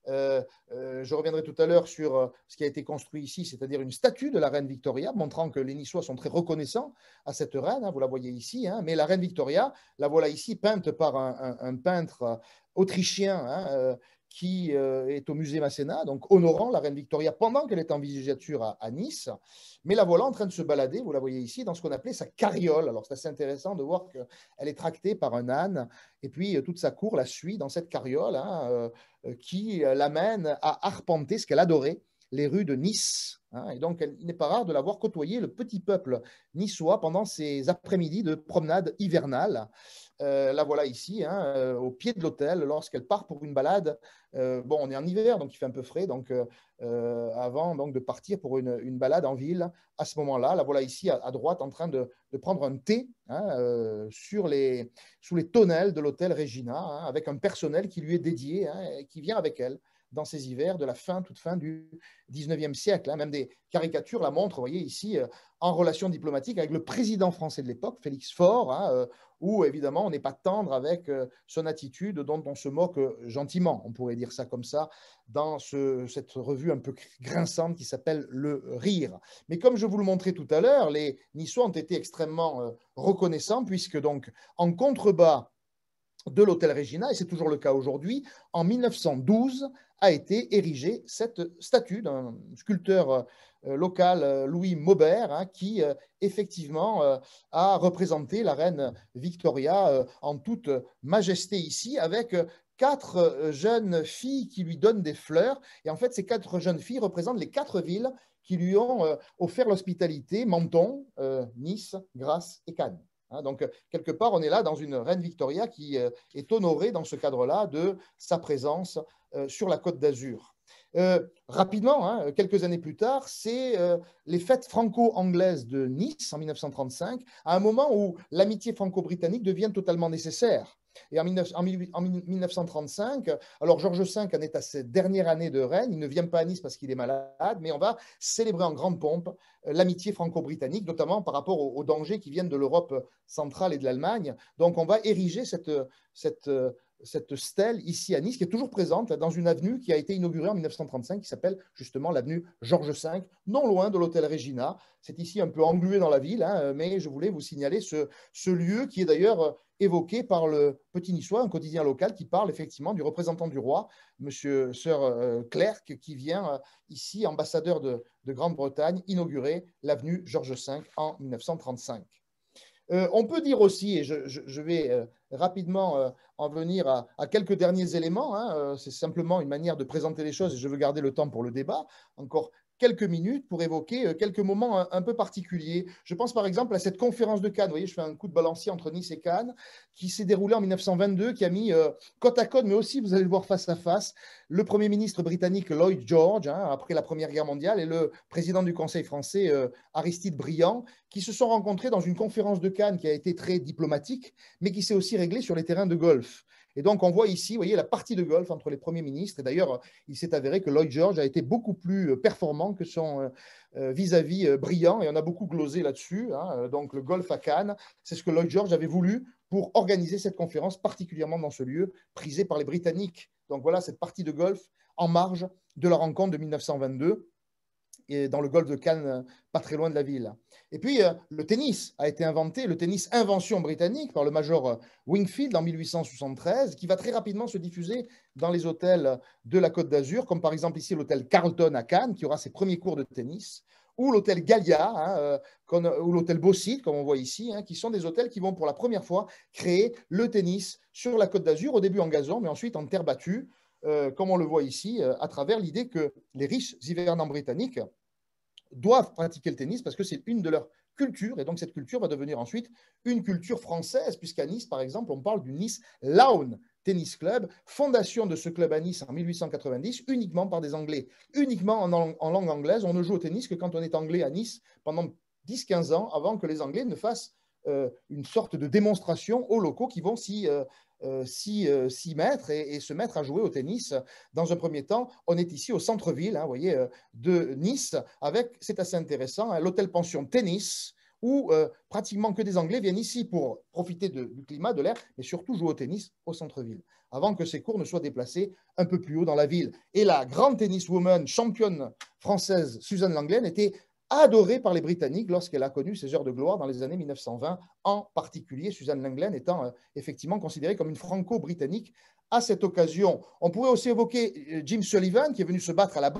Je reviendrai tout à l'heure sur ce qui a été construit ici, c'est-à-dire une statue de la reine Victoria, montrant que les Niçois sont très reconnaissants à cette reine, hein, vous la voyez ici, hein, mais la reine Victoria, la voilà ici peinte par un peintre autrichien, hein, qui est au musée Masséna, donc honorant la reine Victoria pendant qu'elle est en villégiature à Nice. Mais la voilà en train de se balader, vous la voyez ici, dans ce qu'on appelait sa carriole. Alors c'est assez intéressant de voir qu'elle est tractée par un âne, et puis toute sa cour la suit dans cette carriole, hein, qui l'amène à arpenter ce qu'elle adorait, les rues de Nice. Hein, et donc, il n'est pas rare de la voir côtoyer le petit peuple niçois pendant ces après-midi de promenade hivernale. La voilà ici, hein, au pied de l'hôtel, lorsqu'elle part pour une balade. Bon, on est en hiver, donc il fait un peu frais, donc avant donc, de partir pour une balade en ville, à ce moment-là, la voilà ici à droite en train de prendre un thé, hein, sous les tonnelles de l'hôtel Regina, hein, avec un personnel qui lui est dédié, hein, et qui vient avec elle dans ces hivers de la toute fin du 19e siècle. Hein. Même des caricatures la montrent, vous voyez ici, en relation diplomatique avec le président français de l'époque, Félix Faure, hein, où évidemment on n'est pas tendre avec son attitude dont on se moque gentiment, on pourrait dire ça comme ça, dans cette revue un peu grinçante qui s'appelle Le Rire. Mais comme je vous le montrais tout à l'heure, les Niçois ont été extrêmement reconnaissants, puisque donc en contrebas de l'hôtel Regina, et c'est toujours le cas aujourd'hui, en 1912 a été érigée cette statue d'un sculpteur local, Louis Maubert, hein, qui effectivement a représenté la reine Victoria en toute majesté ici, avec quatre jeunes filles qui lui donnent des fleurs. Et en fait, ces quatre jeunes filles représentent les quatre villes qui lui ont offert l'hospitalité: Menton, Nice, Grasse et Cannes. Donc, quelque part, on est là dans une reine Victoria qui est honorée dans ce cadre-là de sa présence sur la Côte d'Azur. Rapidement, hein, quelques années plus tard, c'est les fêtes franco-anglaises de Nice en 1935, à un moment où l'amitié franco-britannique devient totalement nécessaire. Et en 1935, alors Georges V en est à cette dernière année de règne, il ne vient pas à Nice parce qu'il est malade, mais on va célébrer en grande pompe l'amitié franco-britannique, notamment par rapport aux dangers qui viennent de l'Europe centrale et de l'Allemagne. Donc on va ériger cette stèle ici à Nice, qui est toujours présente dans une avenue qui a été inaugurée en 1935, qui s'appelle justement l'avenue Georges V, non loin de l'hôtel Regina. C'est ici un peu englué dans la ville, hein, mais je voulais vous signaler ce lieu qui est d'ailleurs évoqué par le Petit Niçois, un quotidien local qui parle effectivement du représentant du roi, monsieur Sir Clerc, qui vient ici, ambassadeur de Grande-Bretagne, inaugurer l'avenue Georges V en 1935. On peut dire aussi, et je vais rapidement en venir à quelques derniers éléments, hein, c'est simplement une manière de présenter les choses et je veux garder le temps pour le débat, encore quelques minutes pour évoquer quelques moments un peu particuliers. Je pense par exemple à cette conférence de Cannes, vous voyez, je fais un coup de balancier entre Nice et Cannes, qui s'est déroulée en 1922, qui a mis côte à côte, mais aussi, vous allez le voir face à face, le Premier ministre britannique Lloyd George, hein, après la Première Guerre mondiale, et le président du Conseil français Aristide Briand, qui se sont rencontrés dans une conférence de Cannes qui a été très diplomatique, mais qui s'est aussi réglée sur les terrains de golf. Et donc, on voit ici, vous voyez, la partie de golf entre les premiers ministres. Et d'ailleurs, il s'est avéré que Lloyd George a été beaucoup plus performant que son vis-à-vis brillant. Et on a beaucoup glosé là-dessus. Hein. Donc, le golf à Cannes, c'est ce que Lloyd George avait voulu pour organiser cette conférence, particulièrement dans ce lieu prisé par les Britanniques. Donc, voilà cette partie de golf en marge de la rencontre de 1922. Et dans le golfe de Cannes, pas très loin de la ville. Et puis, le tennis a été inventé, le tennis invention britannique par le major Wingfield en 1873, qui va très rapidement se diffuser dans les hôtels de la Côte d'Azur, comme par exemple ici l'hôtel Carlton à Cannes, qui aura ses premiers cours de tennis, ou l'hôtel Gallia, hein, ou l'hôtel Beausite, comme on voit ici, hein, qui sont des hôtels qui vont pour la première fois créer le tennis sur la Côte d'Azur, au début en gazon, mais ensuite en terre battue, comme on le voit ici, à travers l'idée que les riches hivernants britanniques doivent pratiquer le tennis parce que c'est une de leurs cultures, et donc cette culture va devenir ensuite une culture française, puisqu'à Nice, par exemple, on parle du Nice Lawn Tennis Club, fondation de ce club à Nice en 1890, uniquement par des Anglais, uniquement en langue anglaise. On ne joue au tennis que quand on est anglais à Nice pendant 10-15 ans, avant que les Anglais ne fassent une sorte de démonstration aux locaux qui vont s'y mettre et se mettre à jouer au tennis. Dans un premier temps, on est ici au centre-ville, hein, vous voyez, de Nice, avec, c'est assez intéressant, hein, l'hôtel-pension Tennis, où pratiquement que des Anglais viennent ici pour profiter du climat, de l'air, mais surtout jouer au tennis au centre-ville, avant que ces cours ne soient déplacés un peu plus haut dans la ville. Et la grande tenniswoman championne française Suzanne Lenglen était adorée par les Britanniques lorsqu'elle a connu ses heures de gloire dans les années 1920, en particulier Suzanne Lenglen étant effectivement considérée comme une franco-britannique à cette occasion. On pourrait aussi évoquer Jim Sullivan, qui est venu se battre à la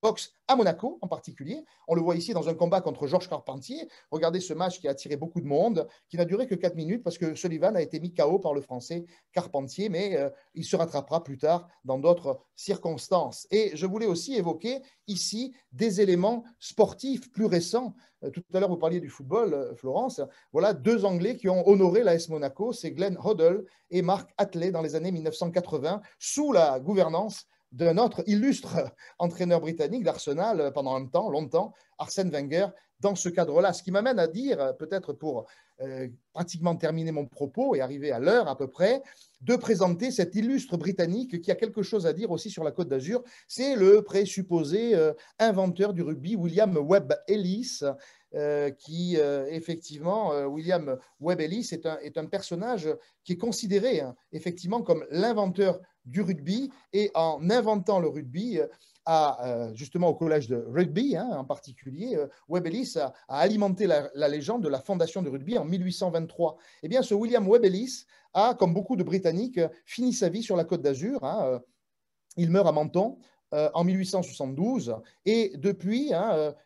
boxe à Monaco en particulier. On le voit ici dans un combat contre Georges Carpentier. Regardez ce match qui a attiré beaucoup de monde, qui n'a duré que 4 minutes parce que Sullivan a été mis KO par le Français Carpentier, mais il se rattrapera plus tard dans d'autres circonstances. Et je voulais aussi évoquer ici des éléments sportifs plus récents. Tout à l'heure, vous parliez du football, Florence. Voilà deux Anglais qui ont honoré l'AS Monaco, c'est Glenn Hoddle et Mark Hatley dans les années 1980, sous la gouvernance d'un autre illustre entraîneur britannique d'Arsenal pendant un temps, longtemps, Arsène Wenger, dans ce cadre-là. Ce qui m'amène à dire, peut-être pour pratiquement terminer mon propos et arriver à l'heure à peu près, de présenter cet illustre Britannique qui a quelque chose à dire aussi sur la Côte d'Azur. C'est le présupposé inventeur du rugby, William Webb Ellis, qui effectivement, William Webb Ellis est un personnage qui est considéré effectivement comme l'inventeur du rugby, et en inventant le rugby, justement au collège de rugby en particulier, Webb Ellis a alimenté la légende de la fondation de rugby en 1823. Eh bien, ce William Webb Ellis a, comme beaucoup de Britanniques, fini sa vie sur la Côte d'Azur. Il meurt à Menton en 1872. Et depuis,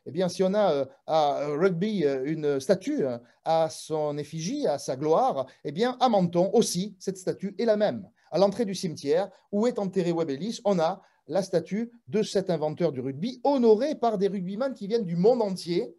eh bien, si on a à rugby une statue à son effigie, à sa gloire, eh bien, à Menton aussi, cette statue est la même. À l'entrée du cimetière où est enterré Webb Ellis, on a la statue de cet inventeur du rugby, honoré par des rugbyman qui viennent du monde entier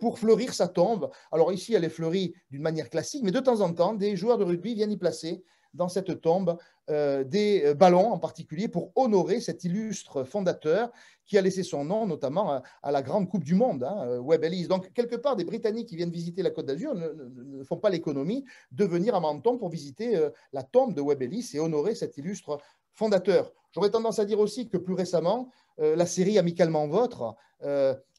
pour fleurir sa tombe. Alors ici, elle est fleurie d'une manière classique, mais de temps en temps, des joueurs de rugby viennent y placer dans cette tombe des ballons en particulier pour honorer cet illustre fondateur qui a laissé son nom notamment à la grande Coupe du Monde, Webb Ellis. Donc, quelque part, des Britanniques qui viennent visiter la Côte d'Azur ne font pas l'économie de venir à Menton pour visiter la tombe de Webb Ellis et honorer cet illustre fondateur. J'aurais tendance à dire aussi que plus récemment, la série Amicalement Vôtre,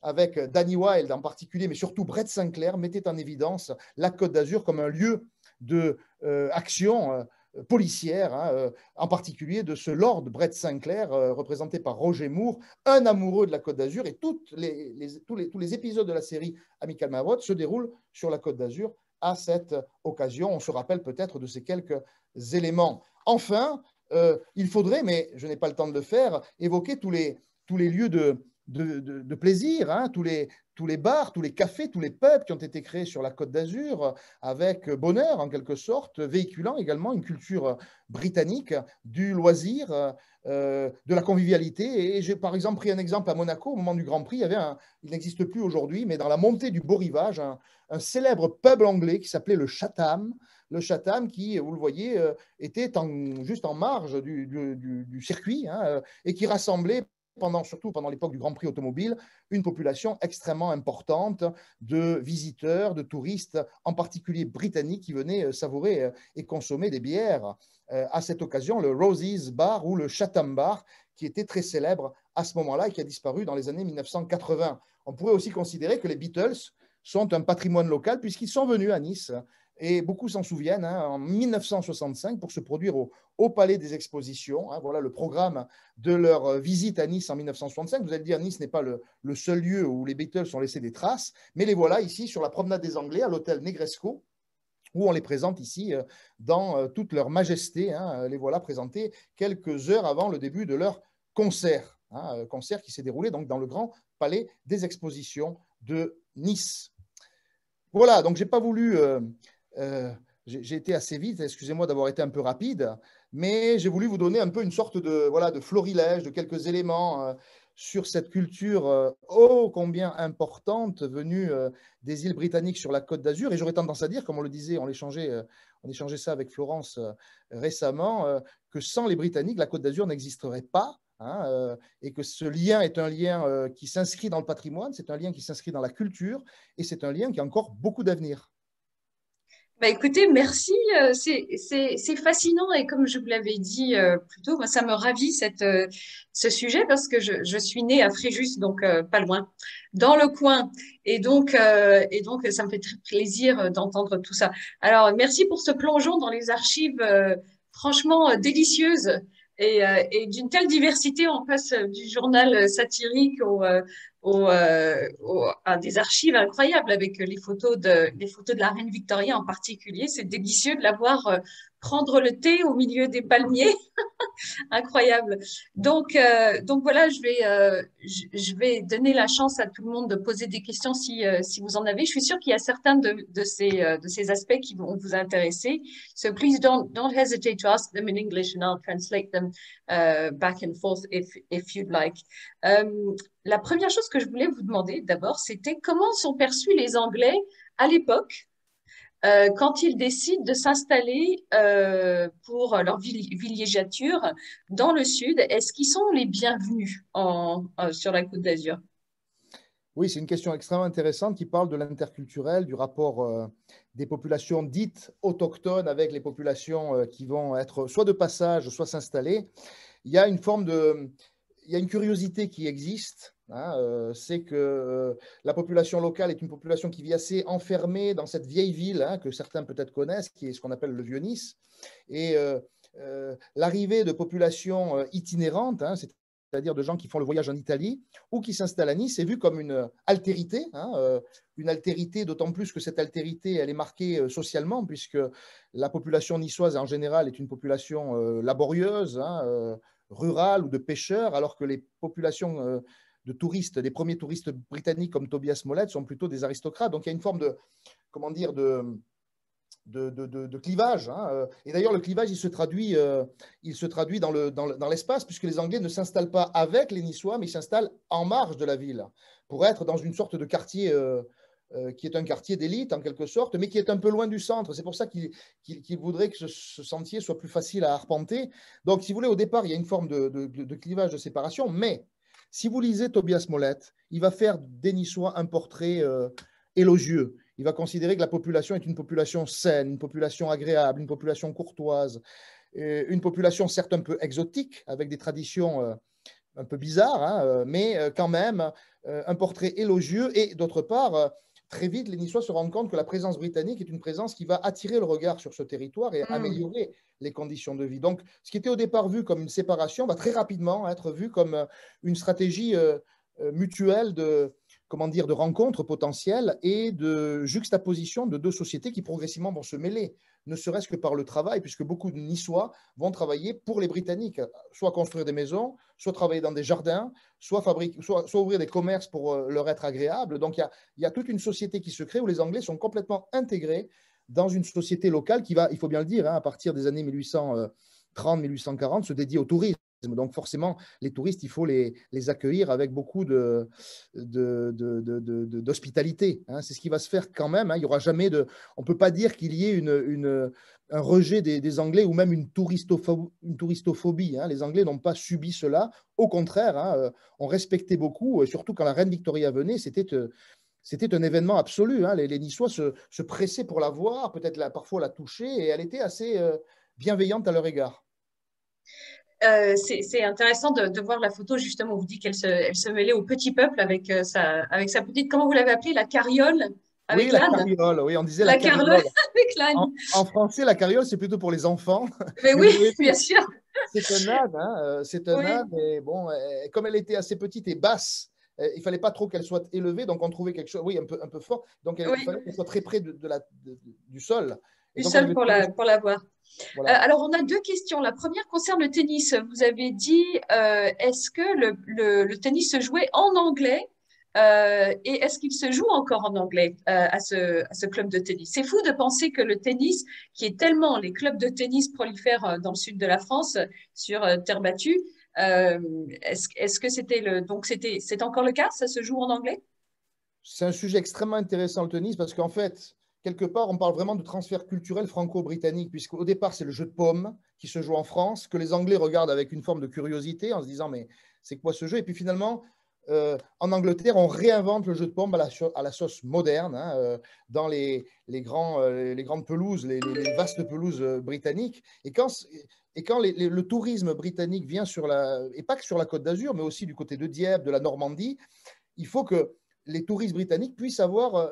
avec Danny Wilde en particulier, mais surtout Brett Sinclair, mettait en évidence la Côte d'Azur comme un lieu d'action policière, en particulier de ce Lord Brett Sinclair, représenté par Roger Moore, un amoureux de la Côte d'Azur, et tous les épisodes de la série Amicalement Vôtre se déroulent sur la Côte d'Azur à cette occasion. On se rappelle peut-être de ces quelques éléments. Enfin, il faudrait, mais je n'ai pas le temps de le faire, évoquer tous les lieux de plaisir, tous les bars, tous les cafés, tous les pubs qui ont été créés sur la Côte d'Azur avec bonheur en quelque sorte, véhiculant également une culture britannique du loisir, de la convivialité. Et j'ai par exemple pris un exemple à Monaco au moment du Grand Prix. Il n'existe plus aujourd'hui, mais dans la montée du Beau Rivage, un célèbre pub anglais qui s'appelait le Chatham. Le Chatham qui, vous le voyez, était juste en marge du circuit et qui rassemblait surtout pendant l'époque du Grand Prix automobile, une population extrêmement importante de visiteurs, de touristes, en particulier britanniques, qui venaient savourer et consommer des bières. À cette occasion, le Rosie's Bar ou le Chatham Bar, qui était très célèbre à ce moment-là et qui a disparu dans les années 1980. On pourrait aussi considérer que les Beatles sont un patrimoine local puisqu'ils sont venus à Nice. Et beaucoup s'en souviennent, en 1965, pour se produire au Palais des Expositions. Voilà le programme de leur visite à Nice en 1965. Vous allez dire, Nice n'est pas le seul lieu où les Beatles ont laissé des traces, mais les voilà ici sur la promenade des Anglais, à l'hôtel Negresco, où on les présente ici dans toute leur majesté. Les voilà présentés quelques heures avant le début de leur concert. Concert qui s'est déroulé donc dans le grand Palais des Expositions de Nice. Voilà, donc je n'ai pas voulu... j'ai été assez vite, excusez-moi d'avoir été un peu rapide, mais j'ai voulu vous donner un peu une sorte de florilège, de quelques éléments sur cette culture ô combien importante venue des îles britanniques sur la Côte d'Azur. Et j'aurais tendance à dire, comme on le disait, on échangeait ça avec Florence récemment, que sans les Britanniques, la Côte d'Azur n'existerait pas. Et que ce lien est un lien qui s'inscrit dans le patrimoine, c'est un lien qui s'inscrit dans la culture, et c'est un lien qui a encore beaucoup d'avenir. Bah écoutez, merci. C'est fascinant et comme je vous l'avais dit plus tôt, moi, ça me ravit ce sujet parce que je suis née à Fréjus, donc pas loin, dans le coin. Et donc, ça me fait très plaisir d'entendre tout ça. Alors, merci pour ce plongeon dans les archives franchement délicieuses et d'une telle diversité. On passe du journal satirique à des archives incroyables avec les photos de la reine Victoria en particulier. C'est délicieux de l'avoir prendre le thé au milieu des palmiers. Incroyable. Donc voilà, je vais donner la chance à tout le monde de poser des questions si vous en avez. Je suis sûre qu'il y a certains de ces aspects qui vont vous intéresser. So please don't hesitate to ask them in English and I'll translate them back and forth if you'd like. La première chose que je voulais vous demander d'abord, c'était comment sont perçus les Anglais à l'époque quand ils décident de s'installer pour leur villégiature dans le sud, est-ce qu'ils sont les bienvenus sur la Côte d'Azur? Oui, c'est une question extrêmement intéressante qui parle de l'interculturel, du rapport des populations dites autochtones avec les populations qui vont être soit de passage, soit s'installer. Il y a une forme de, il y a une curiosité qui existe. Hein, c'est que la population locale est une population qui vit assez enfermée dans cette vieille ville hein, que certains peut-être connaissent, qui est ce qu'on appelle le Vieux-Nice. Et l'arrivée de populations itinérantes, hein, c'est-à-dire de gens qui font le voyage en Italie ou qui s'installent à Nice, est vue comme une altérité, d'autant plus que cette altérité, elle est marquée socialement, puisque la population niçoise en général est une population laborieuse, hein, rurale ou de pêcheurs, alors que les populations de touristes, les premiers touristes britanniques comme Tobias Smollett sont plutôt des aristocrates. Donc il y a une forme de, comment dire, de clivage. Hein. Et d'ailleurs, le clivage, il se traduit dans l'espace, puisque les Anglais ne s'installent pas avec les Niçois, mais ils s'installent en marge de la ville, pour être dans une sorte de quartier qui est un quartier d'élite, en quelque sorte, mais qui est un peu loin du centre. C'est pour ça qu'il voudrait que ce sentier soit plus facile à arpenter. Donc, si vous voulez, au départ, il y a une forme de clivage, de séparation, mais si vous lisez Tobias Smollett, il va faire des Niçois un portrait élogieux. Il va considérer que la population est une population saine, une population agréable, une population courtoise, une population certes un peu exotique, avec des traditions un peu bizarres, hein, mais quand même un portrait élogieux. Et d'autre part, très vite, les Niçois se rendent compte que la présence britannique est une présence qui va attirer le regard sur ce territoire et améliorer les conditions de vie. Donc, ce qui était au départ vu comme une séparation va très rapidement être vu comme une stratégie mutuelle comment dire, de rencontres potentielles et de juxtaposition de deux sociétés qui progressivement vont se mêler, ne serait-ce que par le travail, puisque beaucoup de Niçois vont travailler pour les Britanniques, soit construire des maisons, soit travailler dans des jardins, soit ouvrir des commerces pour leur être agréable. Donc il y a toute une société qui se crée où les Anglais sont complètement intégrés dans une société locale qui va, il faut bien le dire, hein, à partir des années 1830-1840, se dédier au tourisme. Donc forcément, les touristes, il faut les accueillir avec beaucoup d'hospitalité. Hein. C'est ce qui va se faire quand même. Hein. Il y aura jamais on ne peut pas dire qu'il y ait un rejet des Anglais ou même une touristophobie. Hein. Les Anglais n'ont pas subi cela. Au contraire, hein, on respectait beaucoup, surtout quand la reine Victoria venait, c'était un événement absolu. Hein. Les Niçois se pressaient pour la voir, peut-être parfois la toucher, et elle était assez bienveillante à leur égard. C'est intéressant de voir la photo, justement, où vous dites elle se mêlait au petit peuple avec sa petite, comment vous l'avez appelée, la carriole Oui, avec la l'âne? carriole, oui, on disait la La carriole carriole. avec l'âne. En français, la carriole, c'est plutôt pour les enfants. Mais Mais oui, vous avez bien vu, sûr. c'est un âne, hein, c'est un Oui, âne, et bon, comme elle était assez petite et basse, il fallait pas trop qu'elle soit élevée, donc on trouvait quelque chose, oui, un peu fort, donc il oui, fallait qu'elle soit très près du sol. Et du donc on sol avait pour la voir. voilà. Alors, on a deux questions. La première concerne le tennis. Vous avez dit, est-ce que le tennis se jouait en anglais et est-ce qu'il se joue encore en anglais à ce club de tennis? C'est fou de penser que le tennis, qui est tellement, les clubs de tennis prolifèrent dans le sud de la France, sur terre battue, est-ce que c'est encore le cas? Ça se joue en anglais? C'est un sujet extrêmement intéressant, le tennis, parce qu'en fait, quelque part, on parle vraiment de transfert culturel franco-britannique, puisqu'au départ, c'est le jeu de paume qui se joue en France, que les Anglais regardent avec une forme de curiosité, en se disant, mais c'est quoi ce jeu? Et puis finalement, en Angleterre, on réinvente le jeu de paume à la sauce moderne, hein, dans les grandes pelouses, les vastes pelouses britanniques. Et quand le tourisme britannique vient et pas que sur la Côte d'Azur, mais aussi du côté de Dieppe, de la Normandie, il faut que les touristes britanniques puissent avoir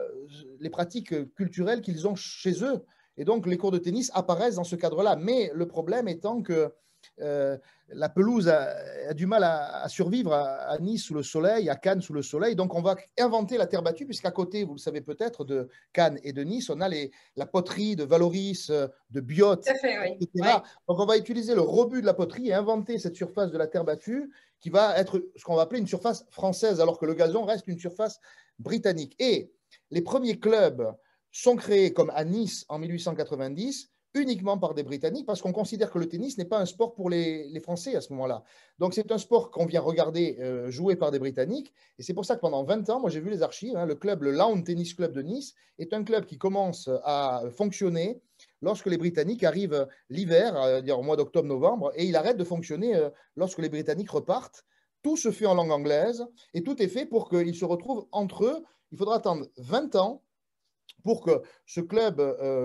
les pratiques culturelles qu'ils ont chez eux. Et donc, les cours de tennis apparaissent dans ce cadre-là. Mais le problème étant que la pelouse a du mal à survivre à Nice sous le soleil, à Cannes sous le soleil. Donc, on va inventer la terre battue, puisqu'à côté, vous le savez peut-être, de Cannes et de Nice, on a la poterie de Valoris, de Biot, Tout à fait, oui. etc. Oui. Donc, on va utiliser le rebut de la poterie et inventer cette surface de la terre battue qui va être ce qu'on va appeler une surface française, alors que le gazon reste une surface britannique. Et les premiers clubs sont créés, comme à Nice en 1890, uniquement par des Britanniques, parce qu'on considère que le tennis n'est pas un sport pour les Français à ce moment-là. Donc c'est un sport qu'on vient regarder joué par des Britanniques, et c'est pour ça que pendant 20 ans, moi j'ai vu les archives, hein, le Lawn Tennis Club de Nice est un club qui commence à fonctionner lorsque les Britanniques arrivent l'hiver, au mois d'octobre-novembre, et il arrête de fonctionner lorsque les Britanniques repartent. Tout se fait en langue anglaise, et tout est fait pour qu'ils se retrouvent entre eux. Il faudra attendre 20 ans pour que ce club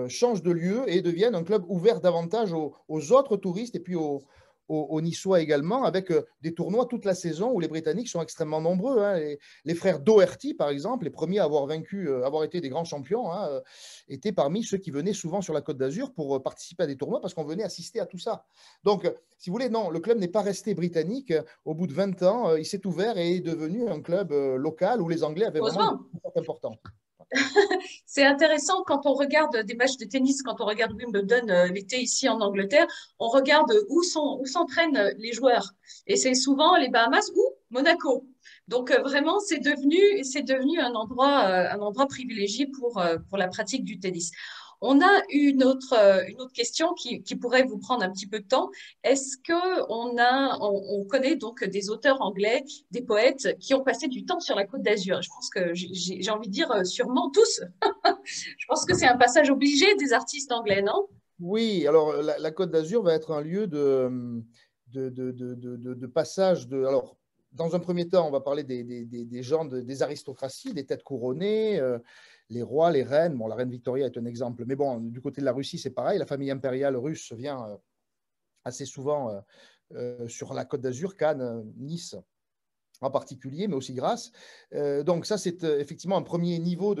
change de lieu et devienne un club ouvert davantage aux autres touristes et puis aux Niçois également, avec des tournois toute la saison où les Britanniques sont extrêmement nombreux. Hein. Les frères Doherty, par exemple, les premiers à avoir vaincu, avoir été des grands champions, hein, étaient parmi ceux qui venaient souvent sur la Côte d'Azur pour participer à des tournois parce qu'on venait assister à tout ça. Donc, si vous voulez, non, le club n'est pas resté britannique. Au bout de 20 ans, il s'est ouvert et est devenu un club local où les Anglais avaient vraiment une Heureusement. place importante. C'est intéressant quand on regarde des matchs de tennis, quand on regarde Wimbledon l'été ici en Angleterre, on regarde où s'entraînent les joueurs. Et c'est souvent les Bahamas ou Monaco. Donc vraiment, c'est devenu un endroit privilégié pour la pratique du tennis. On a une autre question qui pourrait vous prendre un petit peu de temps. Est-ce que on connaît donc des auteurs anglais, des poètes qui ont passé du temps sur la Côte d'Azur? Je pense que j'ai envie de dire sûrement tous. Je pense que c'est un passage obligé des artistes anglais, non? Oui, alors la Côte d'Azur va être un lieu de passage. Alors, dans un premier temps, on va parler des gens, des aristocraties, des têtes couronnées, les rois, les reines. Bon, la reine Victoria est un exemple. Mais bon, du côté de la Russie, c'est pareil. La famille impériale russe vient assez souvent sur la Côte d'Azur, Cannes, Nice en particulier, mais aussi Grasse. Donc ça, c'est effectivement un premier niveau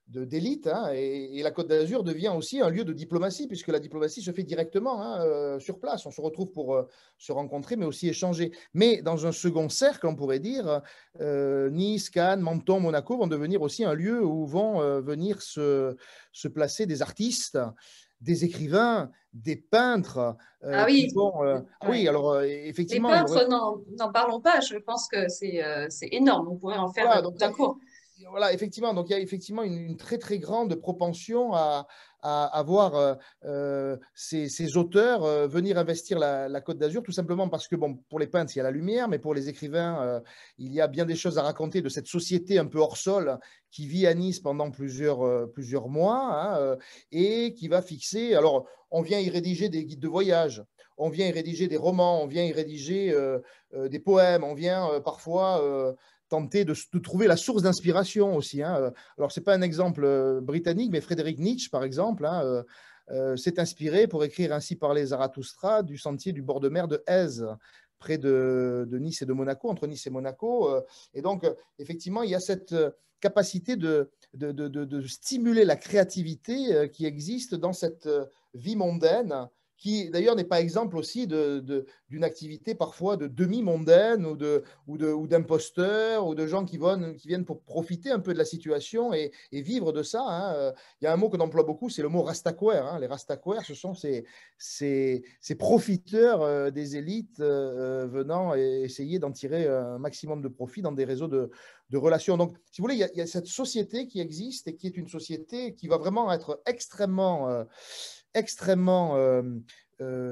d'élite, hein, et la Côte d'Azur devient aussi un lieu de diplomatie, puisque la diplomatie se fait directement, hein, sur place. On se retrouve pour se rencontrer, mais aussi échanger. Mais dans un second cercle, on pourrait dire, Nice, Cannes, Menton, Monaco vont devenir aussi un lieu où vont venir se placer des artistes, des écrivains, des peintres Ah qui oui, vont… Ah oui, ouais. alors Les effectivement, peintres, n'en parlons pas. Je pense que c'est énorme. On pourrait en faire voilà, donc tout un cours. voilà, effectivement, donc il y a effectivement une très très grande propension à voir ces auteurs venir investir la Côte d'Azur, tout simplement parce que, bon, pour les peintres, il y a la lumière, mais pour les écrivains, il y a bien des choses à raconter de cette société un peu hors sol qui vit à Nice pendant plusieurs mois, hein, et qui va fixer. Alors, on vient y rédiger des guides de voyage, on vient y rédiger des romans, on vient y rédiger des poèmes, on vient parfois tenter de trouver la source d'inspiration aussi. Hein. Alors, ce n'est pas un exemple britannique, mais Frédéric Nietzsche, par exemple, hein, s'est inspiré pour écrire Ainsi parlait Zarathustra du sentier du bord de mer de Èze, près de Nice et de Monaco, entre Nice et Monaco. Et donc, effectivement, il y a cette capacité de stimuler la créativité qui existe dans cette vie mondaine, qui d'ailleurs n'est pas exemple aussi d'une activité parfois de demi-mondaine ou d'imposteurs ou de gens qui viennent pour profiter un peu de la situation et vivre de ça. Hein. Il y a un mot qu'on emploie beaucoup, c'est le mot rastaquaire. Hein. Les rastaquaires, ce sont ces profiteurs des élites venant essayer d'en tirer un maximum de profit dans des réseaux de relations. Donc, si vous voulez, il y a cette société qui existe et qui est une société qui va vraiment être extrêmement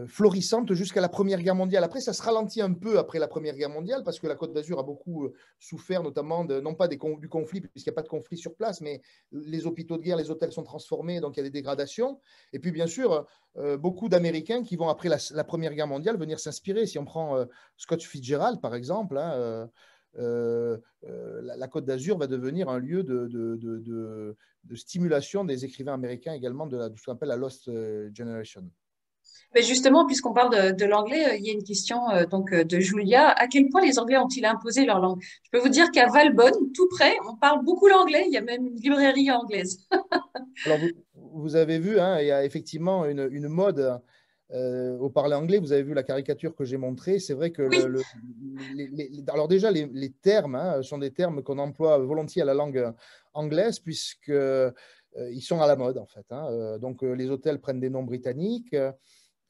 florissante jusqu'à la Première Guerre mondiale. Après, ça se ralentit un peu après la Première Guerre mondiale parce que la Côte d'Azur a beaucoup souffert, notamment non pas du conflit, puisqu'il n'y a pas de conflit sur place, mais les hôpitaux de guerre, les hôtels sont transformés, donc il y a des dégradations. Et puis, bien sûr, beaucoup d'Américains qui vont, après la Première Guerre mondiale, venir s'inspirer. Si on prend Scott Fitzgerald, par exemple, hein, la Côte d'Azur va devenir un lieu de stimulation des écrivains américains également de ce qu'on appelle la Lost Generation. Mais justement, puisqu'on parle de l'anglais, il y a une question de Julia. À quel point les Anglais ont-ils imposé leur langue? Je peux vous dire qu'à Valbonne, tout près, on parle beaucoup l'anglais. Il y a même une librairie anglaise. Alors, vous avez vu, hein, il y a effectivement une mode au parler anglais, vous avez vu la caricature que j'ai montrée. C'est vrai que Oui, alors déjà, les termes sont des termes qu'on emploie volontiers à la langue anglaise, puisque ils sont à la mode, en fait. Donc, les hôtels prennent des noms britanniques,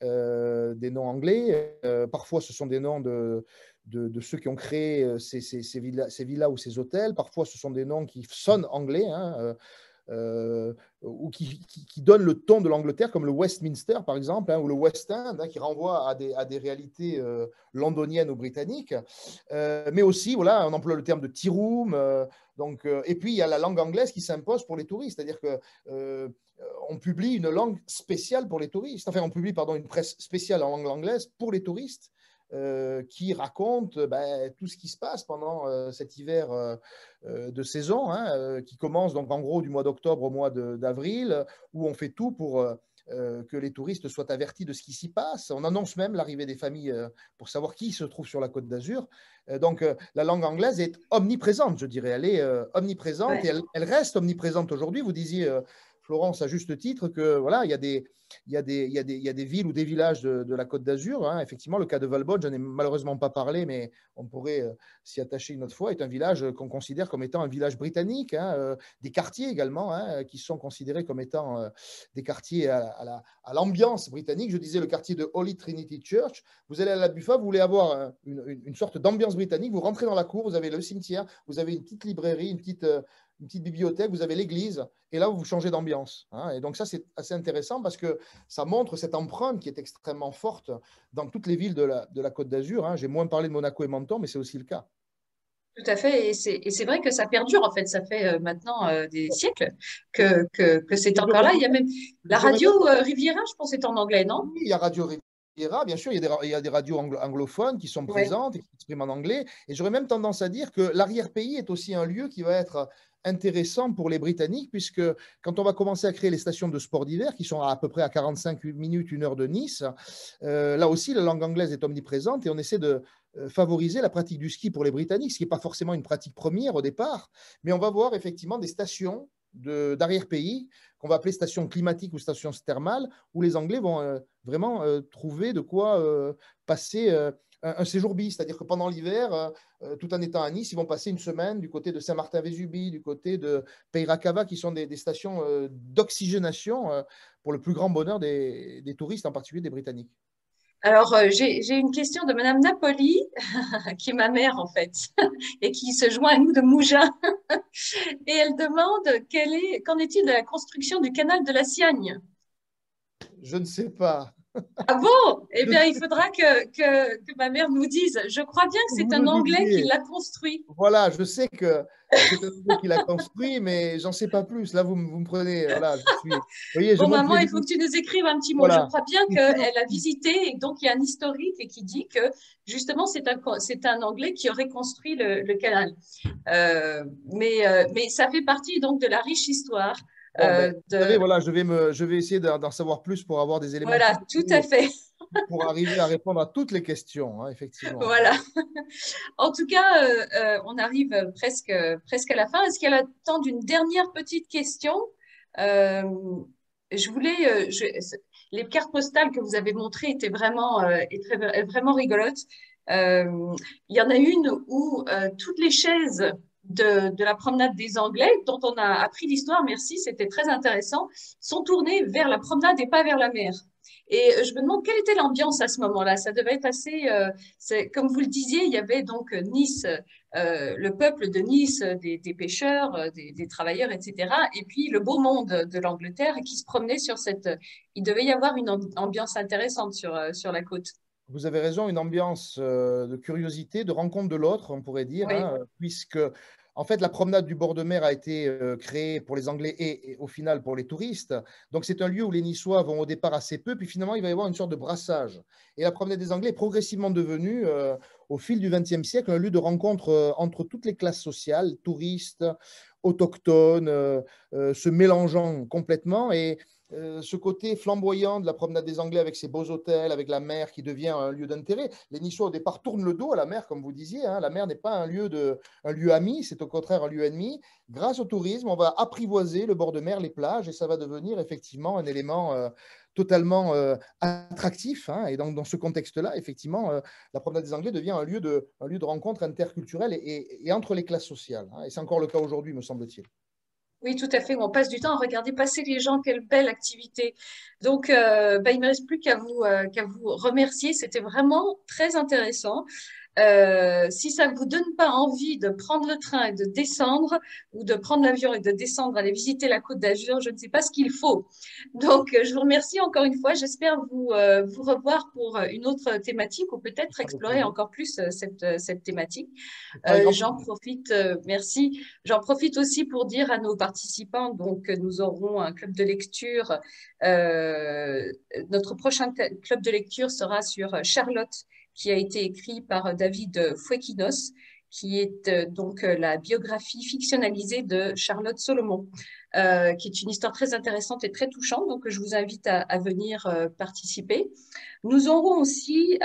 des noms anglais. Parfois, ce sont des noms de ceux qui ont créé ces villas ou ces hôtels. Parfois, ce sont des noms qui sonnent anglais, ou qui donnent le ton de l'Angleterre, comme le Westminster, par exemple, ou le West End, qui renvoie à des réalités londoniennes ou britanniques. Mais aussi, voilà, on emploie le terme de tea room. Et puis, il y a la langue anglaise qui s'impose pour les touristes, c'est-à-dire que on publie une langue spéciale pour les touristes. Enfin, on publie, pardon, une presse spéciale en langue anglaise pour les touristes, qui raconte tout ce qui se passe pendant cet hiver de saison, qui commence donc en gros du mois d'octobre au mois d'avril, où on fait tout pour que les touristes soient avertis de ce qui s'y passe. On annonce même l'arrivée des familles pour savoir qui se trouve sur la Côte d'Azur. La langue anglaise est omniprésente, je dirais. Elle est omniprésente, et ouais. elle reste omniprésente aujourd'hui. Vous disiez, Florence, à juste titre, que voilà, il y a des villes ou des villages de la Côte d'Azur. Effectivement, le cas de Valbonne, je n'en ai malheureusement pas parlé, mais on pourrait s'y attacher une autre fois, est un village qu'on considère comme étant un village britannique. Des quartiers également, qui sont considérés comme étant des quartiers à l'ambiance britannique. Je disais le quartier de Holy Trinity Church. Vous allez à la Buffa, vous voulez avoir une sorte d'ambiance britannique. Vous rentrez dans la cour, vous avez le cimetière, vous avez une petite librairie, une petite bibliothèque, vous avez l'église, et là, vous changez d'ambiance. Et donc, ça, c'est assez intéressant parce que ça montre cette empreinte qui est extrêmement forte dans toutes les villes de la Côte d'Azur. J'ai moins parlé de Monaco et Menton, mais c'est aussi le cas. tout à fait. Et c'est vrai que ça perdure, en fait. Ça fait maintenant des siècles que c'est Et encore là. Il y a même la j'aurais radio même Riviera, je pense, c'est en anglais, non? Oui, il y a Radio Riviera, bien sûr, il y a des radios anglophones qui sont Oui. présentes et qui s'expriment en anglais. Et j'aurais même tendance à dire que l'arrière-pays est aussi un lieu qui va être intéressant pour les Britanniques, puisque quand on va commencer à créer les stations de sport d'hiver, qui sont à peu près à 45 minutes, 1 heure de Nice, là aussi, la langue anglaise est omniprésente, et on essaie de favoriser la pratique du ski pour les Britanniques, ce qui n'est pas forcément une pratique première au départ, mais on va voir effectivement des stations d'arrière-pays qu'on va appeler stations climatiques ou stations thermales, où les Anglais vont vraiment trouver de quoi passer un séjour bis, c'est-à-dire que pendant l'hiver, tout en étant à Nice, ils vont passer une semaine du côté de Saint-Martin-Vésubie, du côté de Peyrakava, qui sont des stations d'oxygénation pour le plus grand bonheur des touristes, en particulier des Britanniques. Alors, j'ai une question de Madame Napoli, qui est ma mère, en fait, et qui se joint à nous de Mougins. Et elle demande qu'en est-il de la construction du canal de la Siagne? Je ne sais pas. Ah bon? Eh Je bien, ne il sais faudra que ma mère nous dise. Je crois bien que pas, c'est vous un le Anglais qui disiez. l'a construit. Voilà, je sais que c'est un truc qu'il a construit, mais j'en sais pas plus. Là, vous me prenez. Voilà, je suis. Vous voyez, je Bon, monte maman, les il faut que limites. tu nous écrives un petit mot. Je Voilà. crois bien Et si qu'elle a visité, et donc il y a un historique qui dit que justement c'est un Anglais qui aurait construit le canal. Mais ça fait partie donc de la riche histoire bon, ben, vous savez, de. voilà, je vais essayer d'en savoir plus pour avoir des éléments Voilà, tout à chiffrés fait. pour arriver à répondre à toutes les questions, effectivement. Voilà. En tout cas, on arrive presque à la fin. Est-ce qu'il y a le temps d'une dernière petite question? Euh, je voulais, les cartes postales que vous avez montrées étaient vraiment rigolotes. Il y en a une où toutes les chaises de la promenade des Anglais, dont on a appris l'histoire, merci, c'était très intéressant, sont tournées vers la promenade et pas vers la mer. Et je me demande quelle était l'ambiance à ce moment-là. Ça devait être assez, comme vous le disiez, il y avait donc Nice, le peuple de Nice, des pêcheurs, des travailleurs, etc. Et puis le beau monde de l'Angleterre qui se promenait sur cette. Il devait y avoir une ambiance intéressante sur la côte. Vous avez raison, une ambiance de curiosité, de rencontre de l'autre, on pourrait dire, Oui, puisque en fait la promenade du bord de mer a été créée pour les Anglais et au final pour les touristes. Donc c'est un lieu où les Niçois vont au départ assez peu, puis finalement il va y avoir une sorte de brassage. Et la promenade des Anglais est progressivement devenue, au fil du XXe siècle, un lieu de rencontre entre toutes les classes sociales, touristes, autochtones, se mélangeant complètement. Et ce côté flamboyant de la promenade des Anglais avec ses beaux hôtels, avec la mer qui devient un lieu d'intérêt. Les Niçois, au départ, tournent le dos à la mer, comme vous disiez. La mer n'est pas un lieu ami, c'est au contraire un lieu ennemi. Grâce au tourisme, on va apprivoiser le bord de mer, les plages, et ça va devenir effectivement un élément totalement attractif. Hein, et donc, dans ce contexte-là, effectivement, la promenade des Anglais devient un lieu de rencontre interculturelle et entre les classes sociales. Hein, et c'est encore le cas aujourd'hui, me semble-t-il. Oui, tout à fait. On passe du temps à regarder passer les gens. Quelle belle activité. Donc, bah, il ne me reste plus qu'à vous remercier. C'était vraiment très intéressant. Si ça ne vous donne pas envie de prendre le train et de descendre, ou de prendre l'avion et de descendre, aller visiter la Côte d'Azur, je ne sais pas ce qu'il faut. Donc, je vous remercie encore une fois. J'espère vous revoir pour une autre thématique ou peut-être Avec explorer plaisir. encore plus cette thématique. Avec grand J'en plaisir. profite, merci. J'en profite aussi pour dire à nos participants, donc, que nous aurons un club de lecture. Notre prochain club de lecture sera sur Charlotte, qui a été écrit par David Fuenquinos, qui est donc la biographie fictionnalisée de Charlotte Solomon, qui est une histoire très intéressante et très touchante. Donc, je vous invite à venir participer. Nous aurons aussi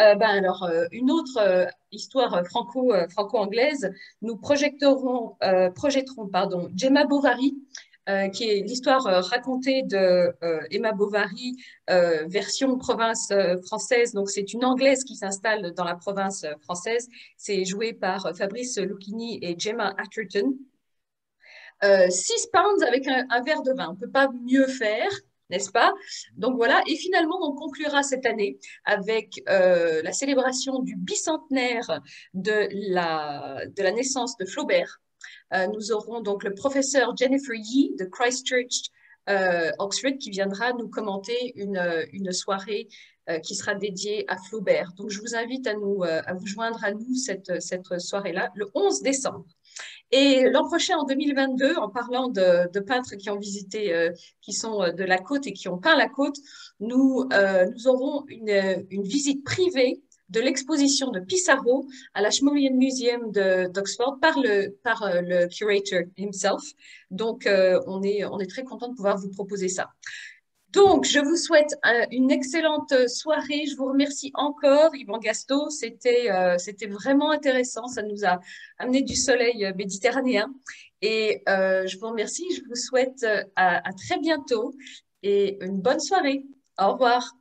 une autre histoire franco-anglaise. Nous projetterons pardon, Gemma Bovary, qui est l'histoire racontée de Emma Bovary, version province française. Donc, c'est une Anglaise qui s'installe dans la province française. C'est joué par Fabrice Lucchini et Gemma Atherton. 6 pounds avec un verre de vin. On ne peut pas mieux faire, n'est-ce pas? Donc voilà, et finalement, on conclura cette année avec la célébration du bicentenaire de la naissance de Flaubert. Nous aurons donc le professeur Jennifer Yee de Christ Church Oxford qui viendra nous commenter une soirée qui sera dédiée à Flaubert. Donc, je vous invite à vous joindre à nous cette soirée-là, le 11 décembre. Et l'an prochain, en 2022, en parlant de peintres qui ont visité, qui sont de la côte et qui ont peint la côte, nous aurons une visite privée de l'exposition de Pissarro à la Schmoellian Museum d'Oxford par le curator himself. Donc, on est très content de pouvoir vous proposer ça. Donc, je vous souhaite une excellente soirée. Je vous remercie encore, Yvan Gasto. C'était vraiment intéressant. Ça nous a amené du soleil méditerranéen. Et je vous remercie. Je vous souhaite à très bientôt et une bonne soirée. Au revoir.